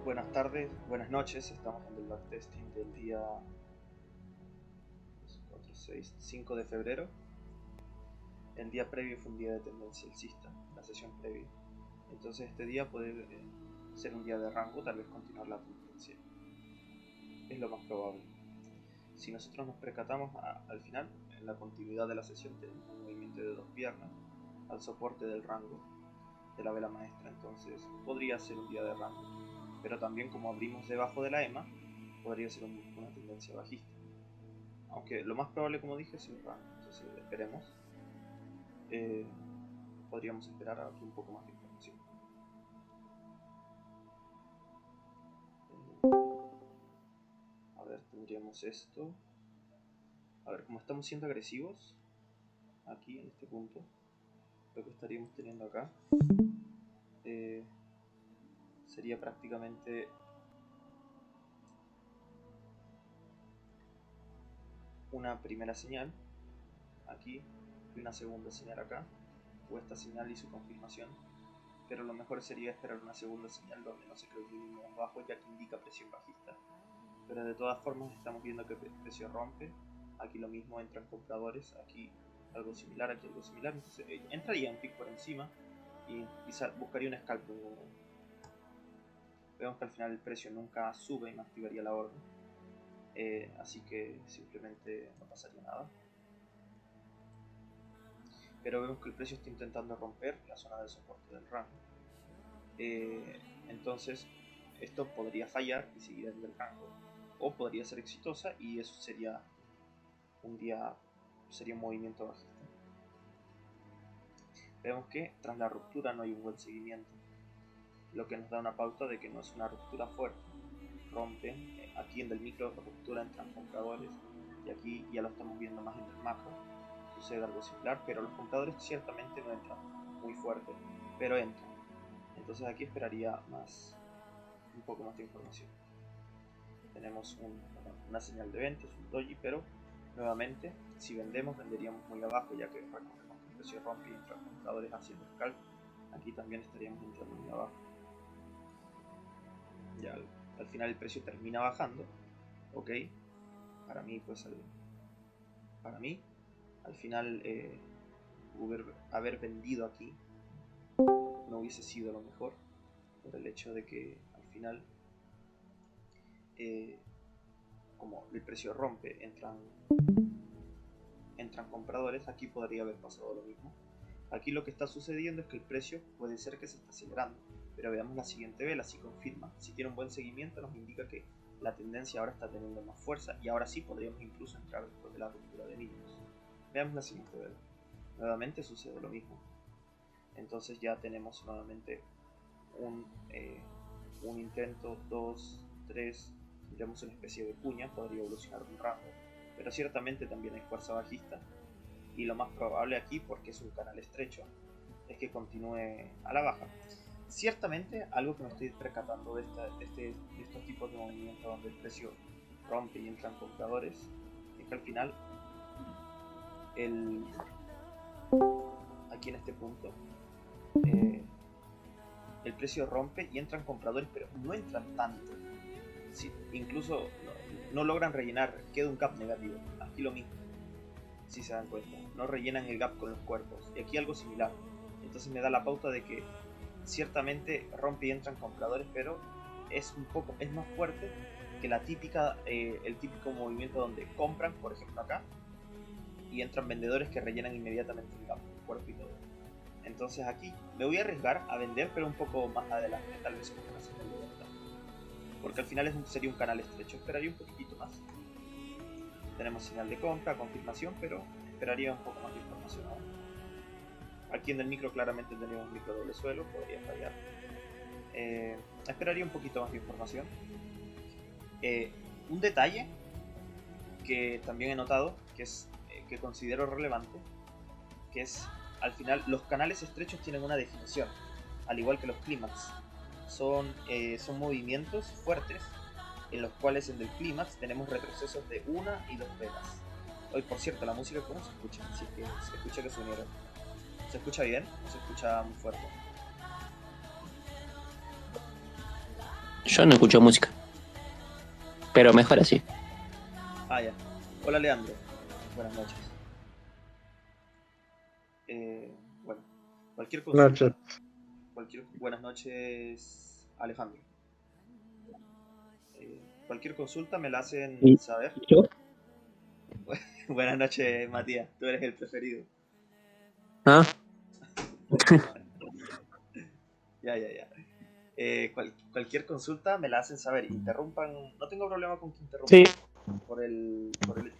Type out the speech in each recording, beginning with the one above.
Buenas tardes, buenas noches, estamos en el backtesting del día 4, 6, 5 de febrero. El día previo fue un día de tendencia alcista, la sesión previa. Entonces este día puede ser un día de rango, tal vez continuar la tendencia. Es lo más probable. Si nosotros nos percatamos al final, en la continuidad de la sesión tenemos un movimiento de dos piernas al soporte del rango de la vela maestra, entonces podría ser un día de rango. Pero también, como abrimos debajo de la EMA, podría ser una tendencia bajista. Aunque lo más probable, como dije, es el rango. Entonces esperemos. Podríamos esperar aquí un poco más de información. A ver, tendríamos esto. A ver, como estamos siendo agresivos aquí en este punto, lo que estaríamos teniendo acá sería prácticamente una primera señal aquí y una segunda señal acá, o esta señal y su confirmación, pero lo mejor sería esperar una segunda señal donde no se cree un mínimo más bajo, ya que indica presión bajista. Pero de todas formas estamos viendo que el precio rompe, aquí lo mismo, entran compradores, aquí algo similar, aquí algo similar, entonces entraría un tick por encima y buscaría un scalp. Vemos que al final el precio nunca sube y no activaría la orden, así que simplemente no pasaría nada. Pero vemos que el precio está intentando romper la zona de soporte del rango. Entonces esto podría fallar y seguir en el rango, o podría ser exitosa y eso sería un movimiento bajista. Vemos que tras la ruptura no hay un buen seguimiento, lo que nos da una pauta de que no es una ruptura fuerte. Rompe, aquí en el micro ruptura entran compradores, y aquí ya lo estamos viendo más en el macro, sucede algo similar, pero los compradores ciertamente no entran muy fuerte, pero entran. Entonces aquí esperaría un poco más de información. Tenemos una señal de venta, un doji, pero nuevamente si vendemos venderíamos muy abajo, ya que recordemos que el precio rompe y entran compradores haciendo scalp. Aquí también estaríamos entrando muy abajo. Ya al final el precio termina bajando, ok, para mí pues al final haber vendido aquí no hubiese sido lo mejor, por el hecho de que al final como el precio rompe, entran compradores, aquí podría haber pasado lo mismo. Aquí lo que está sucediendo es que el precio puede ser que se está acelerando, pero veamos la siguiente vela, si confirma, si tiene un buen seguimiento nos indica que la tendencia ahora está teniendo más fuerza y ahora sí podríamos incluso entrar después de la ruptura de mínimos. Veamos la siguiente vela, nuevamente sucede lo mismo, entonces ya tenemos nuevamente un intento, 2, 3, tendríamos una especie de cuña, podría evolucionar un rango, pero ciertamente también hay fuerza bajista y lo más probable aquí, porque es un canal estrecho, es que continúe a la baja. Ciertamente algo que me estoy percatando de estos tipos de movimientos donde el precio rompe y entran compradores es que al final aquí en este punto el precio rompe y entran compradores, pero no entran tanto. Sí, incluso no logran rellenar, queda un gap negativo. Aquí lo mismo, si se dan cuenta, no rellenan el gap con los cuerpos, y aquí algo similar. Entonces me da la pauta de que ciertamente rompe y entran compradores, pero es más fuerte que la típica, el típico movimiento donde compran, por ejemplo acá, y entran vendedores que rellenan inmediatamente el gap, el cuerpo y todo. Entonces aquí me voy a arriesgar a vender, pero un poco más adelante, tal vez con una señal de venta, porque al final sería un canal estrecho, esperaría un poquitito más. Tenemos señal de compra, confirmación, pero esperaría un poco más de información aún. Aquí en el micro claramente tenemos un micro doble suelo, podría fallar. Esperaría un poquito más de información. Un detalle que también he notado, que considero relevante, que es al final los canales estrechos tienen una definición, al igual que los clímax. Son movimientos fuertes en los cuales en el clímax tenemos retrocesos de una y dos velas. Hoy, por cierto, la música, ¿cómo se escucha? Si es que se escucha que se unieron. ¿Se escucha bien o se escucha muy fuerte? Yo no escucho música, pero mejor así. Ah, ya. Hola Leandro. Buenas noches. Bueno, cualquier Noche. consulta, buenas noches Alejandro. Cualquier consulta me la hacen ¿Y saber. yo? Buenas noches Matías, tú eres el preferido. ¿Ah? Ya. Cualquier consulta me la hacen saber. Interrumpan, no tengo problema con que interrumpan. Sí,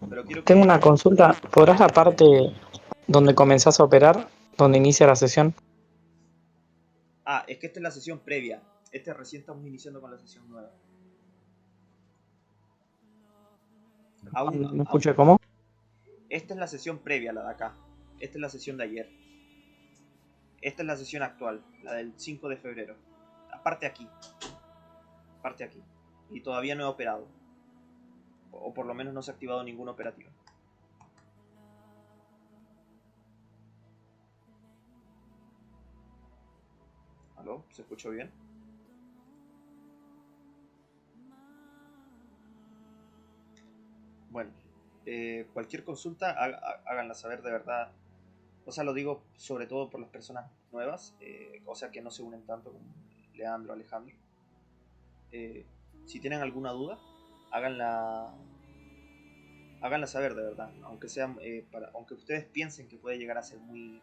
Pero quiero tengo que... una consulta. ¿Podrás la parte donde comenzás a operar, donde inicia la sesión? Ah, es que esta es la sesión previa. Recién estamos iniciando con la sesión nueva. No escuché cómo. Esta es la sesión previa, la de acá. Esta es la sesión de ayer. Esta es la sesión actual, la del 5 de febrero. Aparte aquí. Y todavía no he operado. O por lo menos no se ha activado ninguna operativa. ¿Aló? ¿Se escuchó bien? Bueno, cualquier consulta háganla saber de verdad. O sea, lo digo sobre todo por las personas nuevas, o sea, que no se unen tanto como Leandro, Alejandro. Si tienen alguna duda, háganla, háganla saber de verdad. Aunque sea, aunque ustedes piensen que puede llegar a ser muy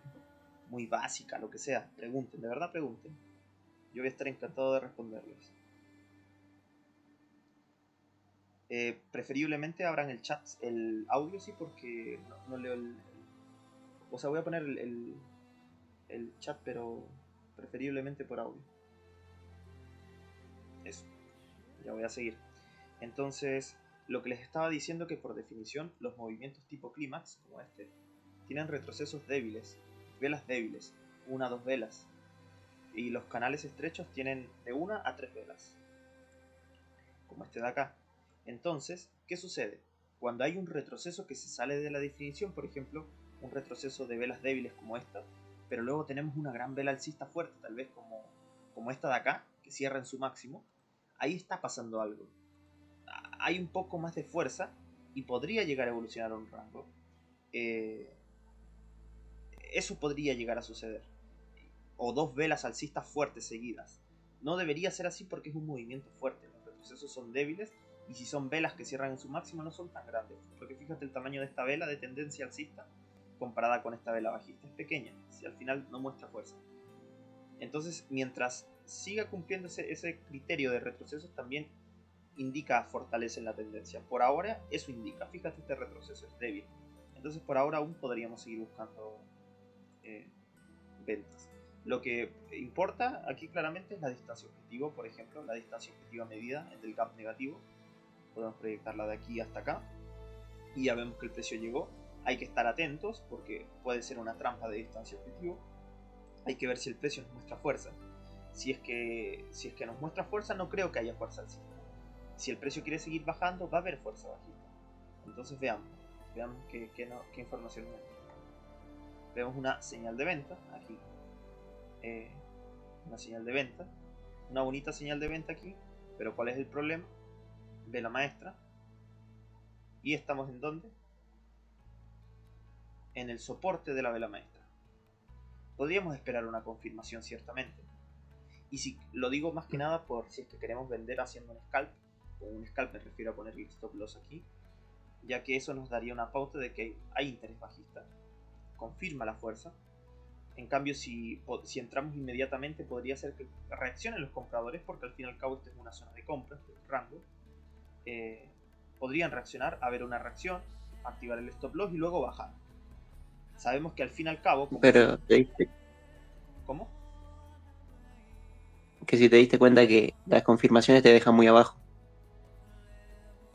básica, lo que sea, pregunten, de verdad pregunten. Yo voy a estar encantado de responderles. Preferiblemente abran el chat, el audio, sí, porque no leo o sea, voy a poner el chat, pero preferiblemente por audio. Eso, ya voy a seguir. Entonces, lo que les estaba diciendo que por definición los movimientos tipo clímax, como este, tienen retrocesos débiles, velas débiles, 1 a 2 velas, y los canales estrechos tienen de 1 a 3 velas, como este de acá. Entonces, ¿qué sucede? Cuando hay un retroceso que se sale de la definición, por ejemplo, un retroceso de velas débiles como esta, pero luego tenemos una gran vela alcista fuerte, tal vez como esta de acá, que cierra en su máximo, ahí está pasando algo. Hay un poco más de fuerza y podría llegar a evolucionar a un rango. Eso podría llegar a suceder. O 2 velas alcistas fuertes seguidas. No debería ser así porque es un movimiento fuerte. Los retrocesos son débiles y si son velas que cierran en su máximo no son tan grandes. Porque fíjate el tamaño de esta vela de tendencia alcista comparada con esta vela bajista. Es pequeña, si al final no muestra fuerza. Entonces, mientras siga cumpliendo ese criterio de retrocesos, también indica fortaleza en la tendencia. Por ahora eso indica, fíjate, este retroceso es débil. Entonces por ahora aún podríamos seguir buscando ventas. Lo que importa aquí claramente es la distancia objetivo, por ejemplo, la distancia objetiva medida del gap negativo. Podemos proyectarla de aquí hasta acá y ya vemos que el precio llegó. Hay que estar atentos porque puede ser una trampa de distancia objetivo. Hay que ver si el precio nos muestra fuerza. Si es que nos muestra fuerza, no creo que haya fuerza alcista. Si el precio quiere seguir bajando, va a haber fuerza bajista. Entonces veamos qué información nos da. Vemos una señal de venta aquí. Una señal de venta. Una bonita señal de venta aquí. Pero ¿cuál es el problema? Vela maestra. ¿Y estamos en dónde? En el soporte de la vela maestra. Podríamos esperar una confirmación ciertamente. Y si lo digo más que nada por si es que queremos vender haciendo un scalp. Con un scalp me refiero a poner el stop loss aquí, ya que eso nos daría una pauta de que hay interés bajista, confirma la fuerza. En cambio, si entramos inmediatamente, podría ser que reaccionen los compradores, porque al fin y al cabo esto es una zona de compra, este es un rango. Podrían reaccionar, haber una reacción, activar el stop loss y luego bajar. Sabemos que al fin y al cabo... Pero te diste... ¿Cómo? Que si te diste cuenta que las confirmaciones te dejan muy abajo.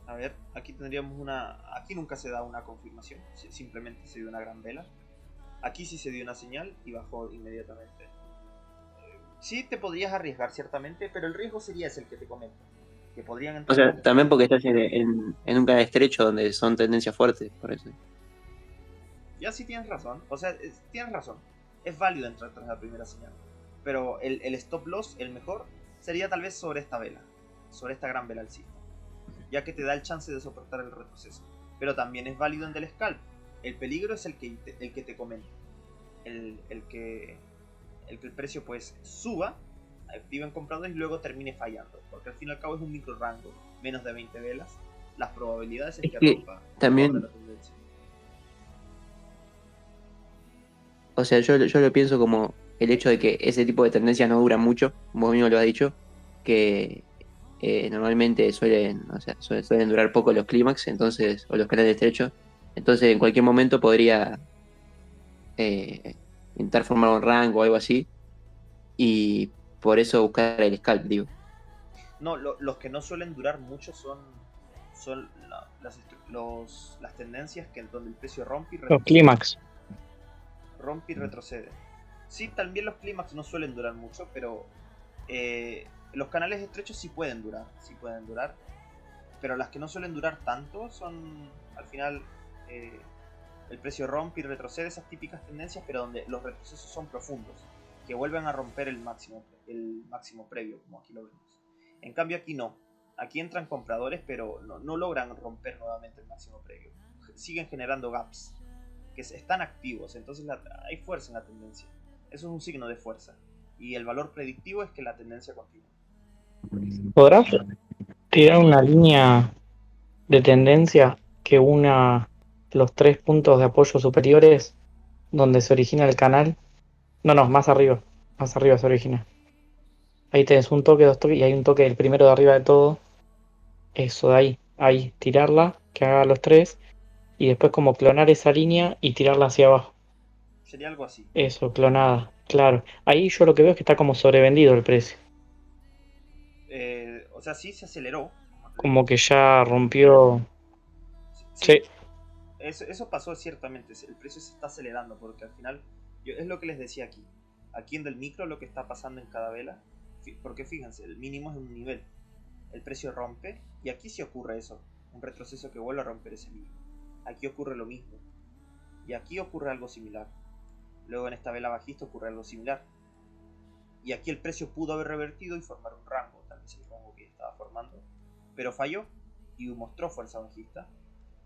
A ver, aquí tendríamos aquí nunca se da una confirmación, simplemente se dio una gran vela. Aquí sí se dio una señal y bajó inmediatamente. Sí te podrías arriesgar ciertamente, pero el riesgo sería ese el que te comento. Que podrían O entrar sea, también porque estás en un canal estrecho donde son tendencias fuertes, por eso. Ya sí tienes razón, o sea, tienes razón. Es válido entrar tras la primera señal. Pero el stop loss, el mejor, sería tal vez sobre esta vela. sobre esta gran vela alcista, ya que te da el chance de soportar el retroceso. Pero también es válido en del scalp. El peligro es el que te comento. El que el precio pues suba, activen compradores y luego termine fallando. Porque al fin y al cabo es un micro rango, menos de 20 velas. Las probabilidades es que rompa también, de la tendencia. o sea, yo lo pienso como el hecho de que ese tipo de tendencias no duran mucho, vos mismo lo has dicho, que normalmente suelen durar poco los clímax, entonces, o los canales estrechos, entonces en cualquier momento podría eh, intentar formar un rango o algo así, y por eso buscar el scalp, digo. No, los que no suelen durar mucho son las tendencias que donde el precio rompe y Los retrocede. clímax. Rompe y retrocede. Sí, también los clímax no suelen durar mucho, pero los canales estrechos sí pueden durar. Pero las que no suelen durar tanto son, al final, el precio rompe y retrocede, esas típicas tendencias, pero donde los retrocesos son profundos, que vuelven a romper el máximo previo, como aquí lo vemos. En cambio aquí no. Aquí entran compradores, pero no logran romper nuevamente el máximo previo. Siguen generando gaps que están activos, entonces hay fuerza en la tendencia. Eso es un signo de fuerza. Y el valor predictivo es que la tendencia continúa. ¿Podrás tirar una línea de tendencia que una los 3 puntos de apoyo superiores donde se origina el canal? No, más arriba. Más arriba se origina. Ahí tenés un toque, 2 toques y hay un toque del primero de arriba de todo. Eso de ahí. Ahí, tirarla, que haga los 3. Y después como clonar esa línea y tirarla hacia abajo. Sería algo así. Eso, clonada. Claro. Ahí yo lo que veo es que está como sobrevendido el precio. O sea, sí se aceleró. Como que ya rompió. Sí, Sí. eso pasó ciertamente. El precio se está acelerando porque al final, es lo que les decía aquí. Aquí en del micro lo que está pasando en cada vela. Porque fíjense, el mínimo es un nivel. El precio rompe y aquí sí ocurre eso. Un retroceso que vuelve a romper ese mínimo. Aquí ocurre lo mismo. Y aquí ocurre algo similar. Luego en esta vela bajista ocurre algo similar. Y aquí el precio pudo haber revertido y formar un rango, tal vez el rango que estaba formando. Pero falló y mostró fuerza bajista.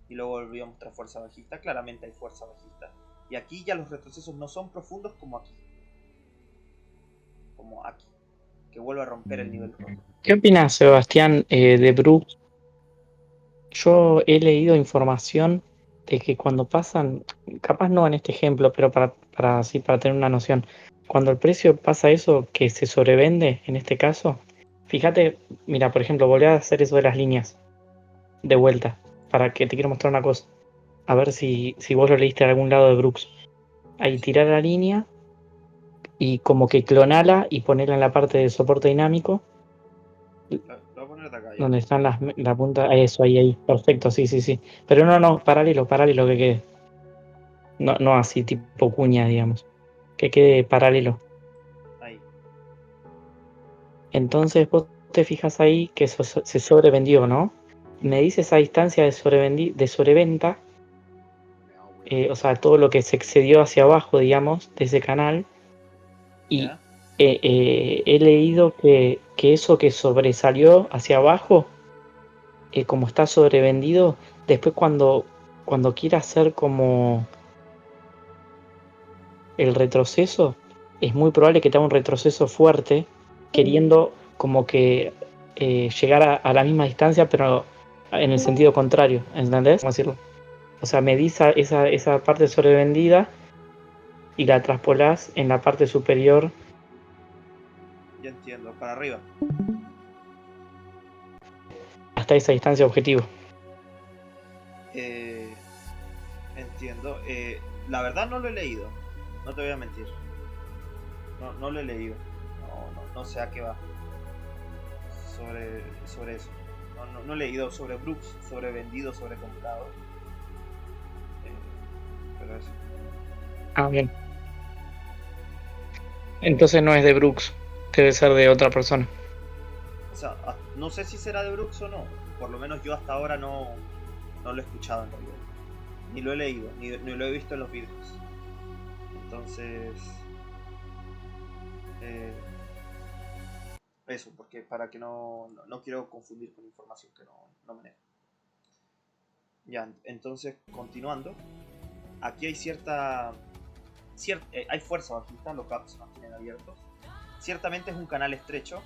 Y luego volvió a mostrar fuerza bajista. Claramente hay fuerza bajista. Y aquí ya los retrocesos no son profundos como aquí. Como aquí. Que vuelve a romper el nivel roto. ¿Qué opinas, Sebastián, de Brooks? Yo he leído información de que cuando pasan, capaz no en este ejemplo, pero para tener una noción, cuando el precio pasa eso, que se sobrevende, en este caso, fíjate, mira, por ejemplo, volví a hacer eso de las líneas de vuelta, para que te quiero mostrar una cosa, a ver si vos lo leíste en algún lado de Brooks. Ahí tirar la línea y como que clonala y ponerla en la parte de soporte dinámico. Lo voy a poner de acá ya. Donde están la punta, eso, ahí, perfecto, sí. Pero no, paralelo que quede. No así tipo cuña, digamos. Que quede paralelo. Ahí. Entonces vos te fijas ahí que eso se sobrevendió, ¿no? Me dice esa distancia de sobreventa, o sea, todo lo que se excedió hacia abajo, digamos, de ese canal. Y ¿Ya? he leído que eso que sobresalió hacia abajo, como está sobrevendido, después cuando quiera hacer como el retroceso, es muy probable que te haga un retroceso fuerte, queriendo como que llegar a la misma distancia, pero en el sentido contrario, ¿entendés? ¿Cómo decirlo? O sea, medís esa parte sobrevendida y la traspolás en la parte superior Ya entiendo. Para arriba. hasta esa distancia objetivo. Entiendo. La verdad no lo he leído. No te voy a mentir. No lo he leído. No sé a qué va. Sobre eso. No he leído sobre Brooks, sobre vendido, sobre comprado. Pero eso. Ah, bien. Entonces no es de Brooks, debe ser de otra persona. O sea, no sé si será de Brooks o no. Por lo menos yo hasta ahora no lo he escuchado en realidad. Ni lo he leído, ni lo he visto en los vídeos. Entonces... eso, porque para que no quiero confundir con información que no manejo. Ya, entonces, continuando, aquí hay hay fuerza bajista, los gaps se mantienen abiertos. Ciertamente es un canal estrecho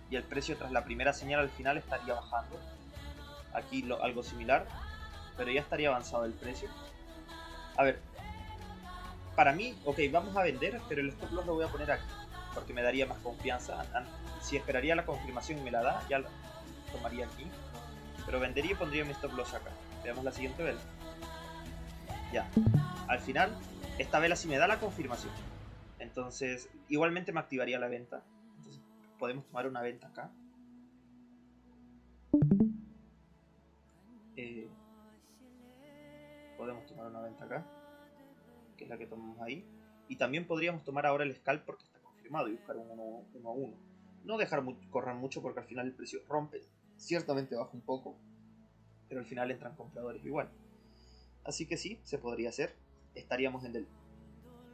y el precio tras la primera señal al final estaría bajando. Aquí algo similar, pero ya estaría avanzado el precio. A ver, para mí, ok, vamos a vender, pero el stop loss lo voy a poner aquí, porque me daría más confianza. Si esperaría la confirmación y me la da, ya la tomaría aquí, pero vendería y pondría mi stop loss acá. Veamos la siguiente vela. Ya, al final, esta vela sí me da la confirmación, entonces igualmente me activaría la venta. Entonces podemos tomar una venta acá. Podemos tomar una venta acá, que es la que tomamos ahí. Y también podríamos tomar ahora el scalp porque está confirmado y buscar un 1 a 1. No dejar correr mucho porque al final el precio rompe. Ciertamente baja un poco, pero al final entran compradores igual. Así que sí, se podría hacer. Estaríamos en el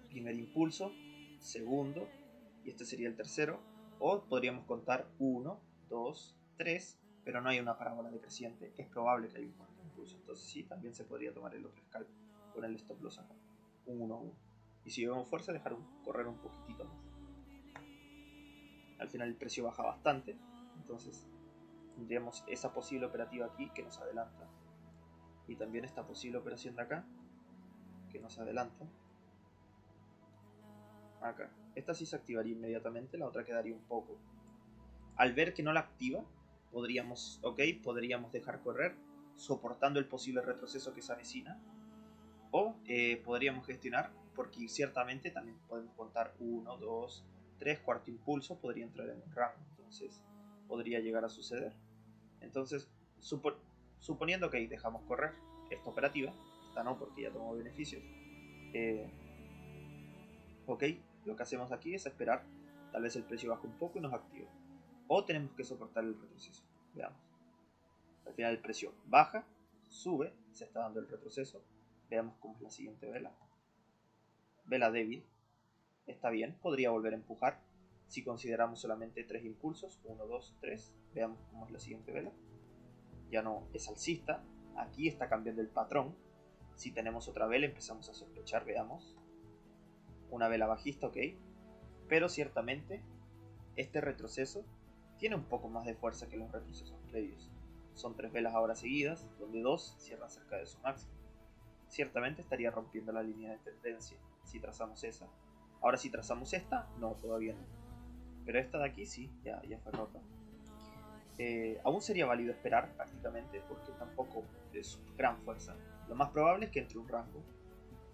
primer impulso, segundo, y este sería el tercero. O podríamos contar 1, 2, 3, pero no hay una parábola decreciente. Es probable que haya un cuarto impulso. Entonces sí, también se podría tomar el otro scalp con el stop loss acá. Un 1 a 1. Y si vemos fuerza, dejar correr un poquitito más. Al final el precio baja bastante. Entonces tendríamos esa posible operativa aquí que nos adelanta. Y también esta posible operación de acá que nos adelanta. Acá. Esta sí se activaría inmediatamente, la otra quedaría un poco. Al ver que no la activa, podríamos dejar correr, soportando el posible retroceso que se avecina. O podríamos gestionar, porque ciertamente también podemos contar 1, 2, 3, cuarto impulso, podría entrar en un rango, entonces podría llegar a suceder. Entonces, suponiendo que dejamos correr esta operativa, esta no porque ya tomó beneficios, ok, lo que hacemos aquí es esperar, tal vez el precio baje un poco y nos activa. O tenemos que soportar el retroceso. Veamos. Al final el precio baja, sube, se está dando el retroceso. Veamos cómo es la siguiente vela. Vela débil. Está bien, podría volver a empujar. Si consideramos solamente 3 impulsos, 1, 2, 3. Veamos cómo es la siguiente vela. Ya no es alcista. Aquí está cambiando el patrón. Si tenemos otra vela empezamos a sospechar, veamos. Una vela bajista, ok. Pero ciertamente este retroceso tiene un poco más de fuerza que los retrocesos previos. Son 3 velas ahora seguidas, donde 2 cierran cerca de su máximo. Ciertamente estaría rompiendo la línea de tendencia si trazamos esa. Ahora si trazamos esta, no, todavía no. Pero esta de aquí sí, ya fue rota. Aún sería válido esperar prácticamente, porque tampoco es gran fuerza. Lo más probable es que entre un rango.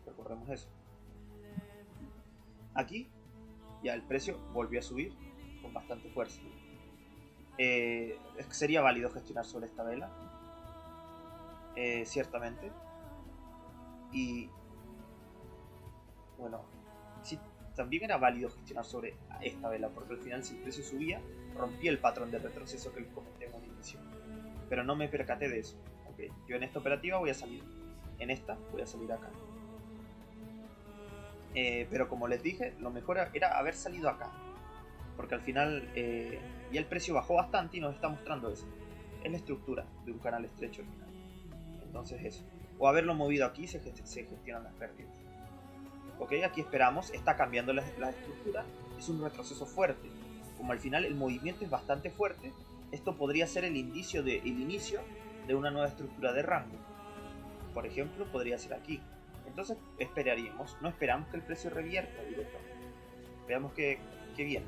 Recordemos eso. Aquí ya el precio volvió a subir con bastante fuerza. Sería válido gestionar sobre esta vela, ciertamente. Y bueno, sí, también era válido gestionar sobre esta vela, porque al final si el precio subía, rompía el patrón de retroceso que comenté en un inicio. Pero no me percaté de eso. Okay, yo en esta operativa voy a salir, en esta voy a salir acá. Pero como les dije, lo mejor era haber salido acá, porque al final ya el precio bajó bastante y nos está mostrando eso. Es la estructura de un canal estrecho al final. Entonces eso. O haberlo movido aquí se gestionan las pérdidas. Ok, aquí esperamos, está cambiando la estructura, es un retroceso fuerte. Como al final el movimiento es bastante fuerte, esto podría ser el inicio de una nueva estructura de rango. Por ejemplo, podría ser aquí. Entonces esperaríamos, no esperamos que el precio revierta directamente. Veamos que viene.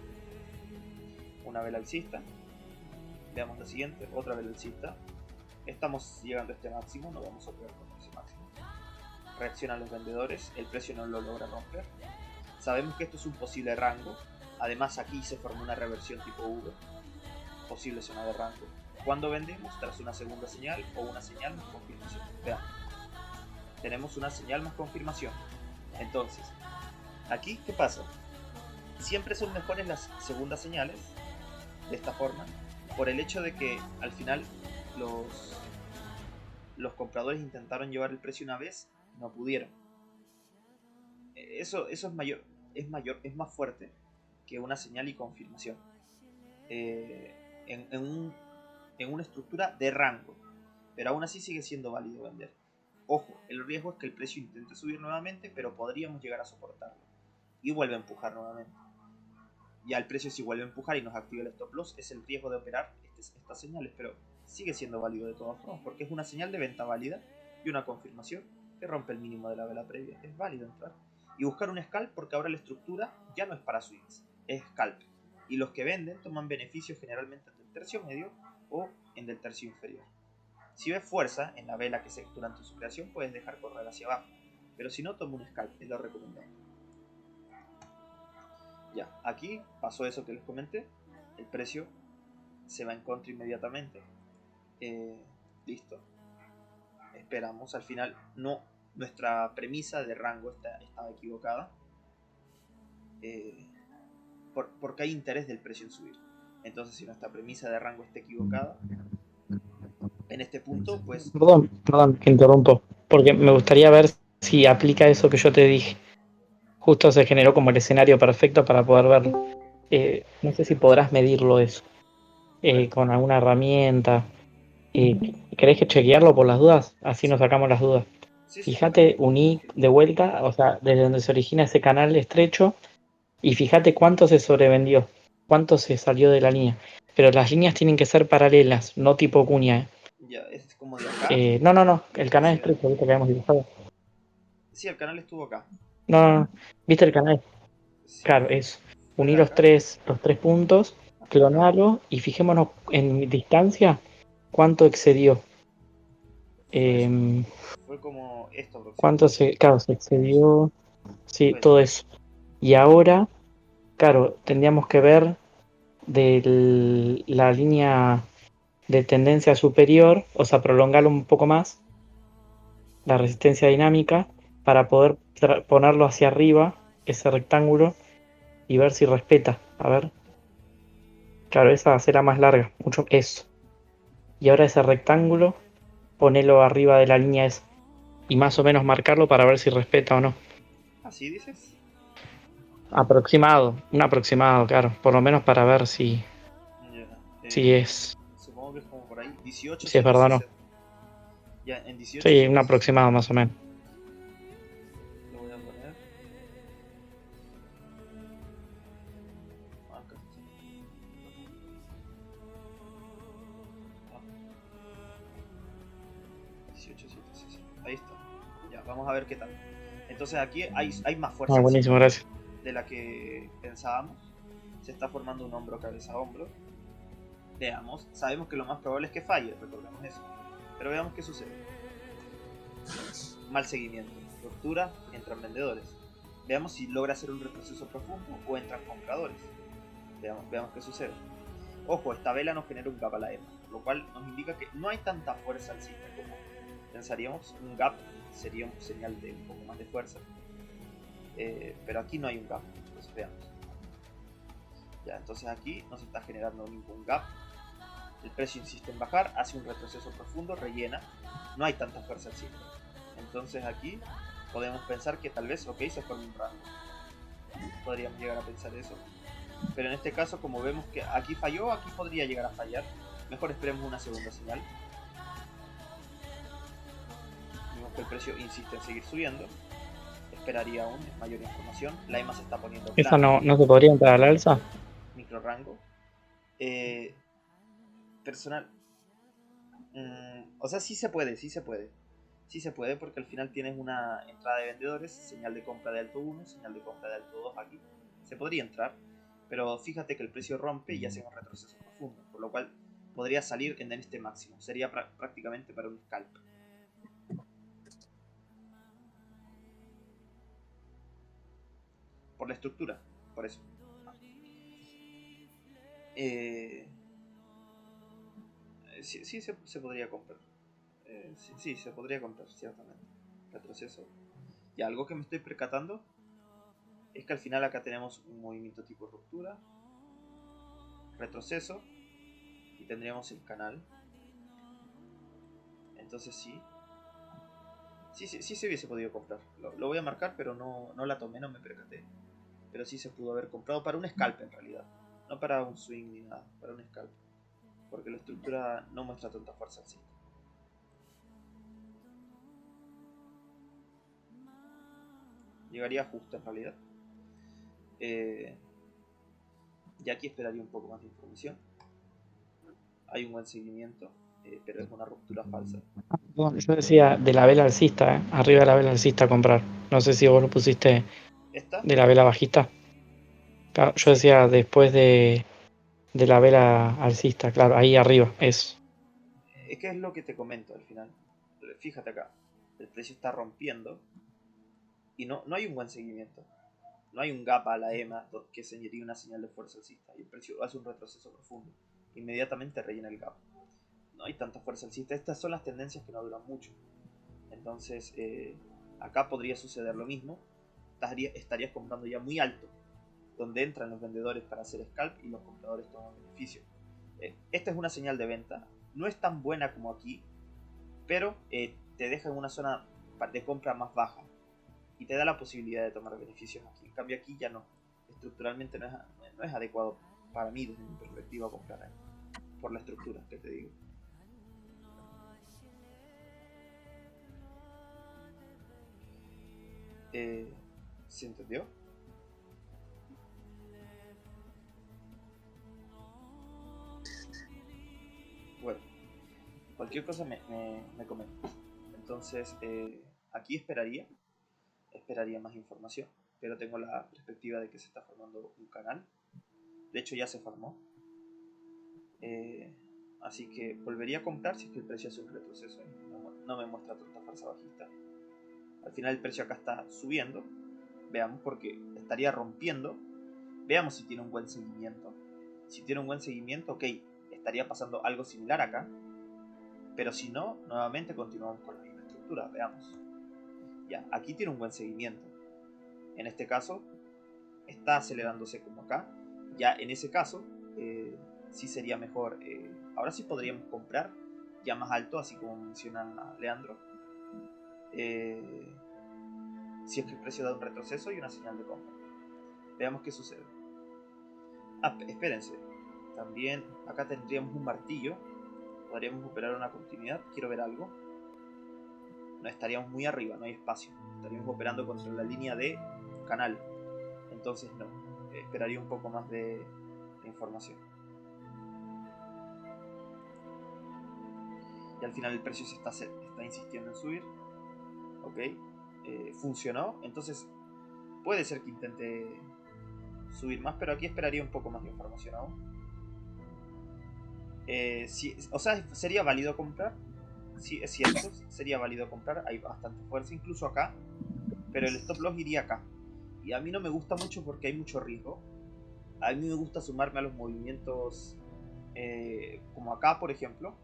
Una vela alcista. Veamos la siguiente, otra vela alcista. Estamos llegando a este máximo, no vamos a poder con ese máximo. Reaccionan los vendedores, el precio no lo logra romper. Sabemos que esto es un posible rango. Además aquí se formó una reversión tipo V, posible zona de rango. Cuando vendemos, tras una segunda señal o una señal más confirmación. Vean, tenemos una señal más confirmación. Entonces, aquí, ¿qué pasa? Siempre son mejores las segundas señales, de esta forma, por el hecho de que al final los compradores intentaron llevar el precio una vez, no pudieron. Eso es más fuerte que una señal y confirmación. en una estructura de rango, pero aún así sigue siendo válido vender. Ojo, el riesgo es que el precio intente subir nuevamente, pero podríamos llegar a soportarlo y vuelve a empujar nuevamente. Ya el precio, si vuelve a empujar y nos activa el stop loss, es el riesgo de operar estas señales, pero sigue siendo válido de todas formas, porque es una señal de venta válida y una confirmación que rompe el mínimo de la vela previa. Es válido entrar y buscar un scalp, porque ahora la estructura ya no es para swings, es scalp, y los que venden toman beneficios generalmente en el tercio medio o en el tercio inferior. Si ves fuerza en la vela que se durante su creación, puedes dejar correr hacia abajo, pero si no, toma un scalp, es lo recomendable. Ya, aquí pasó eso que les comenté, el precio se va en contra inmediatamente. Listo, esperamos. Al final no, nuestra premisa de rango estaba equivocada, porque hay interés del precio en subir. Entonces, si nuestra premisa de rango está equivocada en este punto, pues Perdón, que interrumpo, porque me gustaría ver si aplica eso que yo te dije. Justo se generó como el escenario perfecto para poder verlo. No sé si podrás medirlo eso con alguna herramienta. ¿Querés que chequearlo por las dudas? Así nos sacamos las dudas. sí, Fíjate, uní de vuelta, o sea, desde donde se origina ese canal estrecho, y fíjate cuánto se sobrevendió, cuánto se salió de la línea. Pero las líneas tienen que ser paralelas, no tipo cuña. ya es como de acá. No, el canal Sí, estrecho, ¿viste que habíamos dibujado? sí, el canal estuvo acá. No, ¿viste el canal? Sí, Claro, es fue unir de acá los tres puntos, hasta acá. clonarlo y fijémonos en distancia cuánto excedió. Fue, Em, fue como esto Cuánto aproximadamente. se, claro, se excedió, sí, Fue todo esto. eso. Y ahora, claro, tendríamos que ver de la línea de tendencia superior, o sea, prolongarlo un poco más, la resistencia dinámica, para poder ponerlo hacia arriba, ese rectángulo, y ver si respeta. A ver, claro, esa será más larga, mucho eso. Y ahora ese rectángulo, ponelo arriba de la línea esa, y más o menos marcarlo para ver si respeta o no. ¿Así dices? Un aproximado, claro, por lo menos para ver si, Ya. si es, Supongo que es como por ahí. si es verdad o no. 18,760. Ya, en Sí, un 18,760. aproximado más o menos. Lo voy a poner acá. Ah, 18,760. Ahí está. Ya, vamos a ver qué tal. Entonces aquí hay más fuerza Ah, buenísimo, alcista gracias. de la que pensábamos. Se está formando un hombro, cabeza, hombro. Veamos. Sabemos que lo más probable es que falle, recordemos eso. Pero veamos qué sucede. Mal seguimiento. Ruptura, entran vendedores. Veamos si logra hacer un retroceso profundo o entran compradores. Veamos qué sucede. Ojo, esta vela nos genera un gap a la EMA, lo cual nos indica que no hay tanta fuerza alcista como pensaríamos. Un gap sería un señal de un poco más de fuerza, pero aquí no hay un gap. Entonces veamos. Ya, entonces aquí no se está generando ningún gap. El precio insiste en bajar, hace un retroceso profundo, rellena. No hay tanta fuerza alcista. Entonces aquí podemos pensar que tal vez, ok, se forma un rango. Podríamos llegar a pensar eso. Pero en este caso, como vemos que aquí falló, aquí podría llegar a fallar. Mejor esperemos una segunda señal. Vemos que el precio insiste en seguir subiendo. Esperaría aún mayor información. La EMA se está poniendo ¿Esa plana. no se podría entrar al alza? Micro rango. Personal. O sea, sí se puede, sí se puede. Sí se puede porque al final tienes una entrada de vendedores, señal de compra de alto 1, señal de compra de alto 2 aquí. Se podría entrar, pero fíjate que el precio rompe y hace un retroceso profundo, por lo cual podría salir en este máximo. Sería prácticamente para un scalp. Por la estructura, por eso. Sí se podría comprar. Sí, se podría comprar, ciertamente. Retroceso. Y algo que me estoy percatando es que al final acá tenemos un movimiento tipo ruptura, retroceso, y tendríamos el canal. Entonces sí se hubiese podido comprar. Lo voy a marcar, pero no la tomé, no me percaté. Pero sí se pudo haber comprado para un scalp en realidad. No para un swing ni nada, para un scalp. Porque la estructura no muestra tanta fuerza alcista. Llegaría justo en realidad. Y aquí esperaría un poco más de información. Hay un buen seguimiento, pero es una ruptura falsa. Bueno, yo decía de la vela alcista, arriba de la vela alcista comprar. No sé si vos lo pusiste ¿Esta? de la vela bajista. Claro, yo Sí. decía después de la vela alcista, claro, ahí arriba, eso. Es que es lo que te comento al final. Fíjate acá, el precio está rompiendo y no hay un buen seguimiento. No hay un gap a la EMA que señalaría una señal de fuerza alcista y el precio hace un retroceso profundo. Inmediatamente rellena el gap. No hay tanta fuerza alcista. Estas son las tendencias que no duran mucho. Entonces, acá podría suceder lo mismo. Estarías comprando ya muy alto, donde entran los vendedores para hacer scalp y los compradores toman beneficio. Esta es una señal de venta. No es tan buena como aquí, pero te deja en una zona de compra más baja y te da la posibilidad de tomar beneficios aquí. En cambio aquí ya no. Estructuralmente no es adecuado para mí desde mi perspectiva comprar ahí, por la estructura que te digo. ¿Se entendió? Bueno, cualquier cosa me comentas. Entonces, aquí esperaría más información, pero tengo la perspectiva de que se está formando un canal. De hecho, ya se formó. Así que volvería a comprar si es que el precio hace un retroceso y no me muestra tanta fuerza bajista. Al final el precio acá está subiendo. Veamos porque estaría rompiendo. Veamos si tiene un buen seguimiento. Si tiene un buen seguimiento, ok, estaría pasando algo similar acá. Pero si no, nuevamente continuamos con la misma estructura. Veamos. Ya, aquí tiene un buen seguimiento. En este caso, está acelerándose como acá. Ya en ese caso, sí sería mejor. Ahora sí podríamos comprar ya más alto, así como menciona Leandro. Si es que el precio da un retroceso y una señal de compra. Veamos qué sucede. Espérense. También acá tendríamos un martillo. Podríamos operar una continuidad. Quiero ver algo. No estaríamos muy arriba, no hay espacio. Estaríamos operando contra la línea de canal. Entonces no. Esperaría un poco más de información. Y al final el precio está insistiendo en subir. Ok. Funcionó. Entonces puede ser que intente subir más, pero aquí esperaría un poco más de información aún. O sea, sería válido comprar. Sí, es cierto, sería válido comprar. Hay bastante fuerza, incluso acá. Pero el stop loss iría acá. Y a mí no me gusta mucho porque hay mucho riesgo. A mí me gusta sumarme a los movimientos como acá, por ejemplo,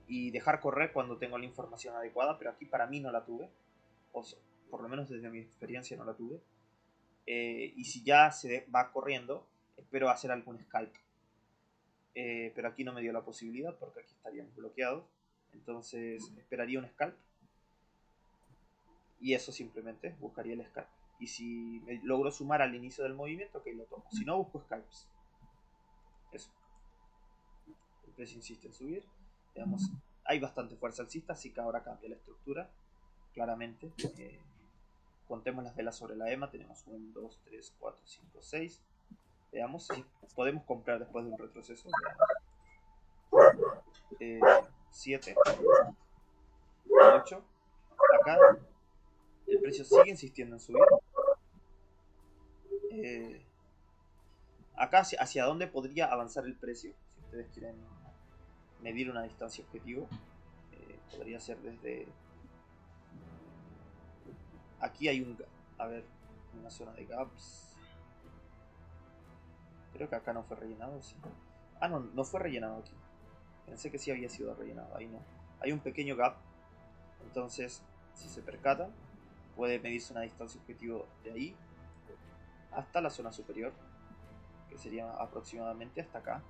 y dejar correr cuando tengo la información adecuada, pero aquí para mí no la tuve, o por lo menos desde mi experiencia no la tuve. Y si ya se va corriendo, espero hacer algún scalp. Pero aquí no me dio la posibilidad porque aquí estaríamos bloqueados. Entonces esperaría un scalp. Y eso simplemente buscaría el scalp. Y si me logro sumar al inicio del movimiento, ok, lo tomo. Si no, busco scalps. Eso. El precio insiste en subir. Veamos, hay bastante fuerza alcista, así que ahora cambia la estructura. Claramente. Contemos las velas sobre la EMA. Tenemos 1, 2, 3, 4, 5, 6. Veamos si podemos comprar después de un retroceso. Veamos. 7, 8. Acá el precio sigue insistiendo en subir. Acá hacia dónde podría avanzar el precio. Si ustedes quieren medir una distancia objetivo, podría ser desde aquí hay una zona de gaps. Creo que acá no fue rellenado, sí. No fue rellenado aquí. Pensé que sí había sido rellenado, ahí no. Hay un pequeño gap. Entonces, si se percatan, puede medirse una distancia objetivo de ahí hasta la zona superior, que sería aproximadamente hasta acá.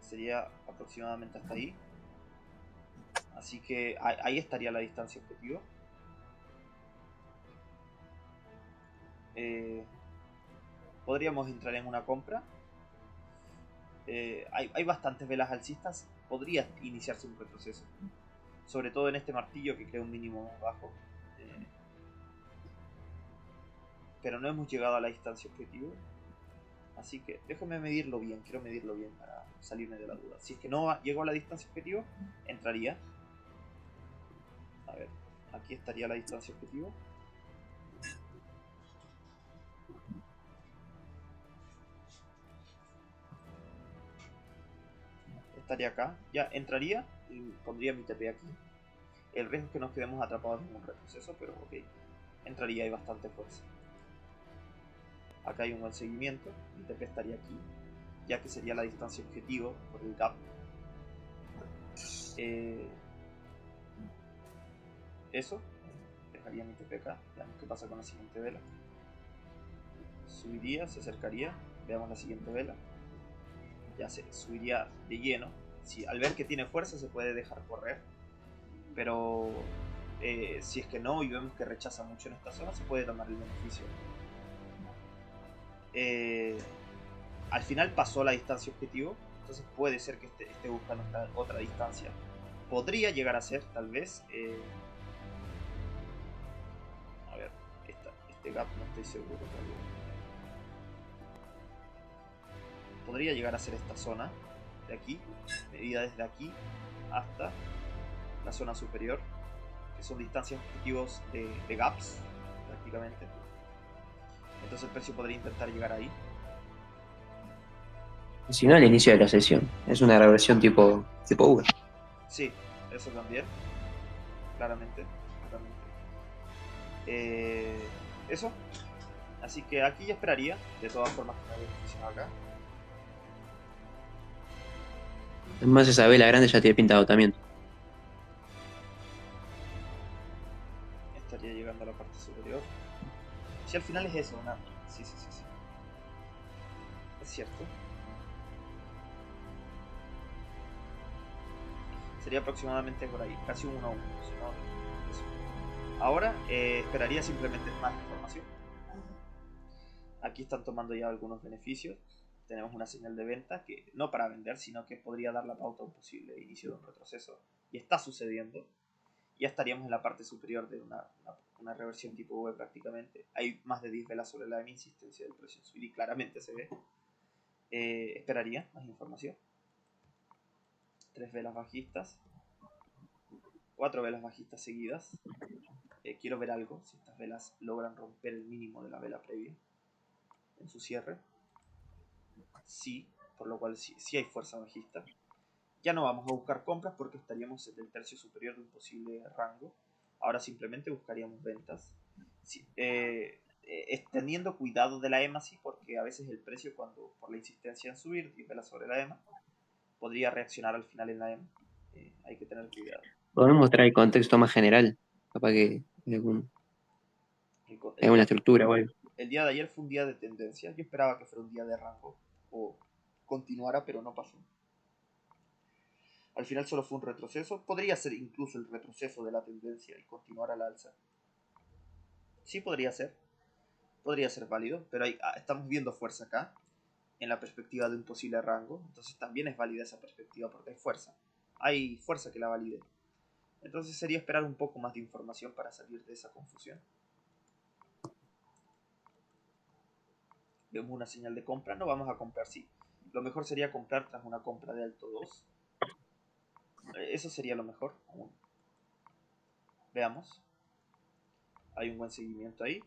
Sería aproximadamente hasta ahí. Así que ahí estaría la distancia objetivo. podríamos entrar en una compra. Hay bastantes velas alcistas. Podría iniciarse un retroceso. Sobre todo en este martillo que crea un mínimo bajo. Pero no hemos llegado a la distancia objetivo. Así que déjame medirlo bien. Quiero medirlo bien para salirme de la duda. Si es que no llego a la distancia objetivo, entraría. A ver, aquí estaría la distancia objetivo. Estaría acá. Ya entraría y pondría mi TP aquí. El riesgo es que nos quedemos atrapados en un retroceso, pero ok. Entraría, hay bastante fuerza. Acá hay un buen seguimiento. Mi TP estaría aquí, ya que sería la distancia objetivo por el gap. Eso. Dejaría mi TP acá. Veamos qué pasa con la siguiente vela. Subiría, se acercaría. Veamos la siguiente vela. Ya se subiría de lleno. Si al ver que tiene fuerza se puede dejar correr. Pero si es que no y vemos que rechaza mucho en esta zona, se puede tomar el beneficio. Al final pasó la distancia objetivo, entonces puede ser que esté buscando otra distancia. Podría llegar a ser, tal vez. A ver, este gap no estoy seguro. Podría llegar a ser esta zona de aquí, medida desde aquí hasta la zona superior, que son distancias objetivos de gaps, prácticamente. Entonces el precio podría intentar llegar ahí. Si no, al inicio de la sesión. Es una reversión tipo V. Sí, eso también. Claramente. Eso. Así que aquí ya esperaría. De todas formas, que me beneficien acá. Además, esa vela grande ya tiene pintado también. Estaría llegando a la parte superior. Si al final es eso, una... Sí. Es cierto. Sería aproximadamente por ahí, casi un 1 a 1. Si no, eso. Ahora esperaría simplemente más información. Aquí están tomando ya algunos beneficios. Tenemos una señal de venta que no para vender, sino que podría dar la pauta a un posible inicio de un retroceso. Y está sucediendo. Ya estaríamos en la parte superior de una reversión tipo V prácticamente. Hay más de 10 velas sobre la insistencia del precio en subir y claramente se ve. Esperaría más información. 3 velas bajistas. 4 velas bajistas seguidas. Quiero ver algo, si estas velas logran romper el mínimo de la vela previa en su cierre. Sí, por lo cual sí hay fuerza bajista. Ya no vamos a buscar compras porque estaríamos en el tercio superior de un posible rango. Ahora simplemente buscaríamos ventas. Sí, teniendo cuidado de la EMA, sí, porque a veces el precio, cuando por la insistencia en subir 10 velas sobre la EMA, podría reaccionar al final en la EMA. Hay que tener cuidado. Podemos mostrar el contexto más general. Capaz que El alguna día, estructura o algo. el día de ayer fue un día de tendencia. Yo esperaba que fuera un día de rango o continuara, pero no pasó. Al final solo fue un retroceso. Podría ser incluso el retroceso de la tendencia y continuar al alza. Sí podría ser. Podría ser válido, pero estamos viendo fuerza acá, en la perspectiva de un posible rango. Entonces también es válida esa perspectiva porque hay fuerza. Hay fuerza que la valide. Entonces sería esperar un poco más de información para salir de esa confusión. Vemos una señal de compra, no vamos a comprar, sí. Lo mejor sería comprar tras una compra de alto 2. Eso sería lo mejor. Veamos. Hay un buen seguimiento ahí.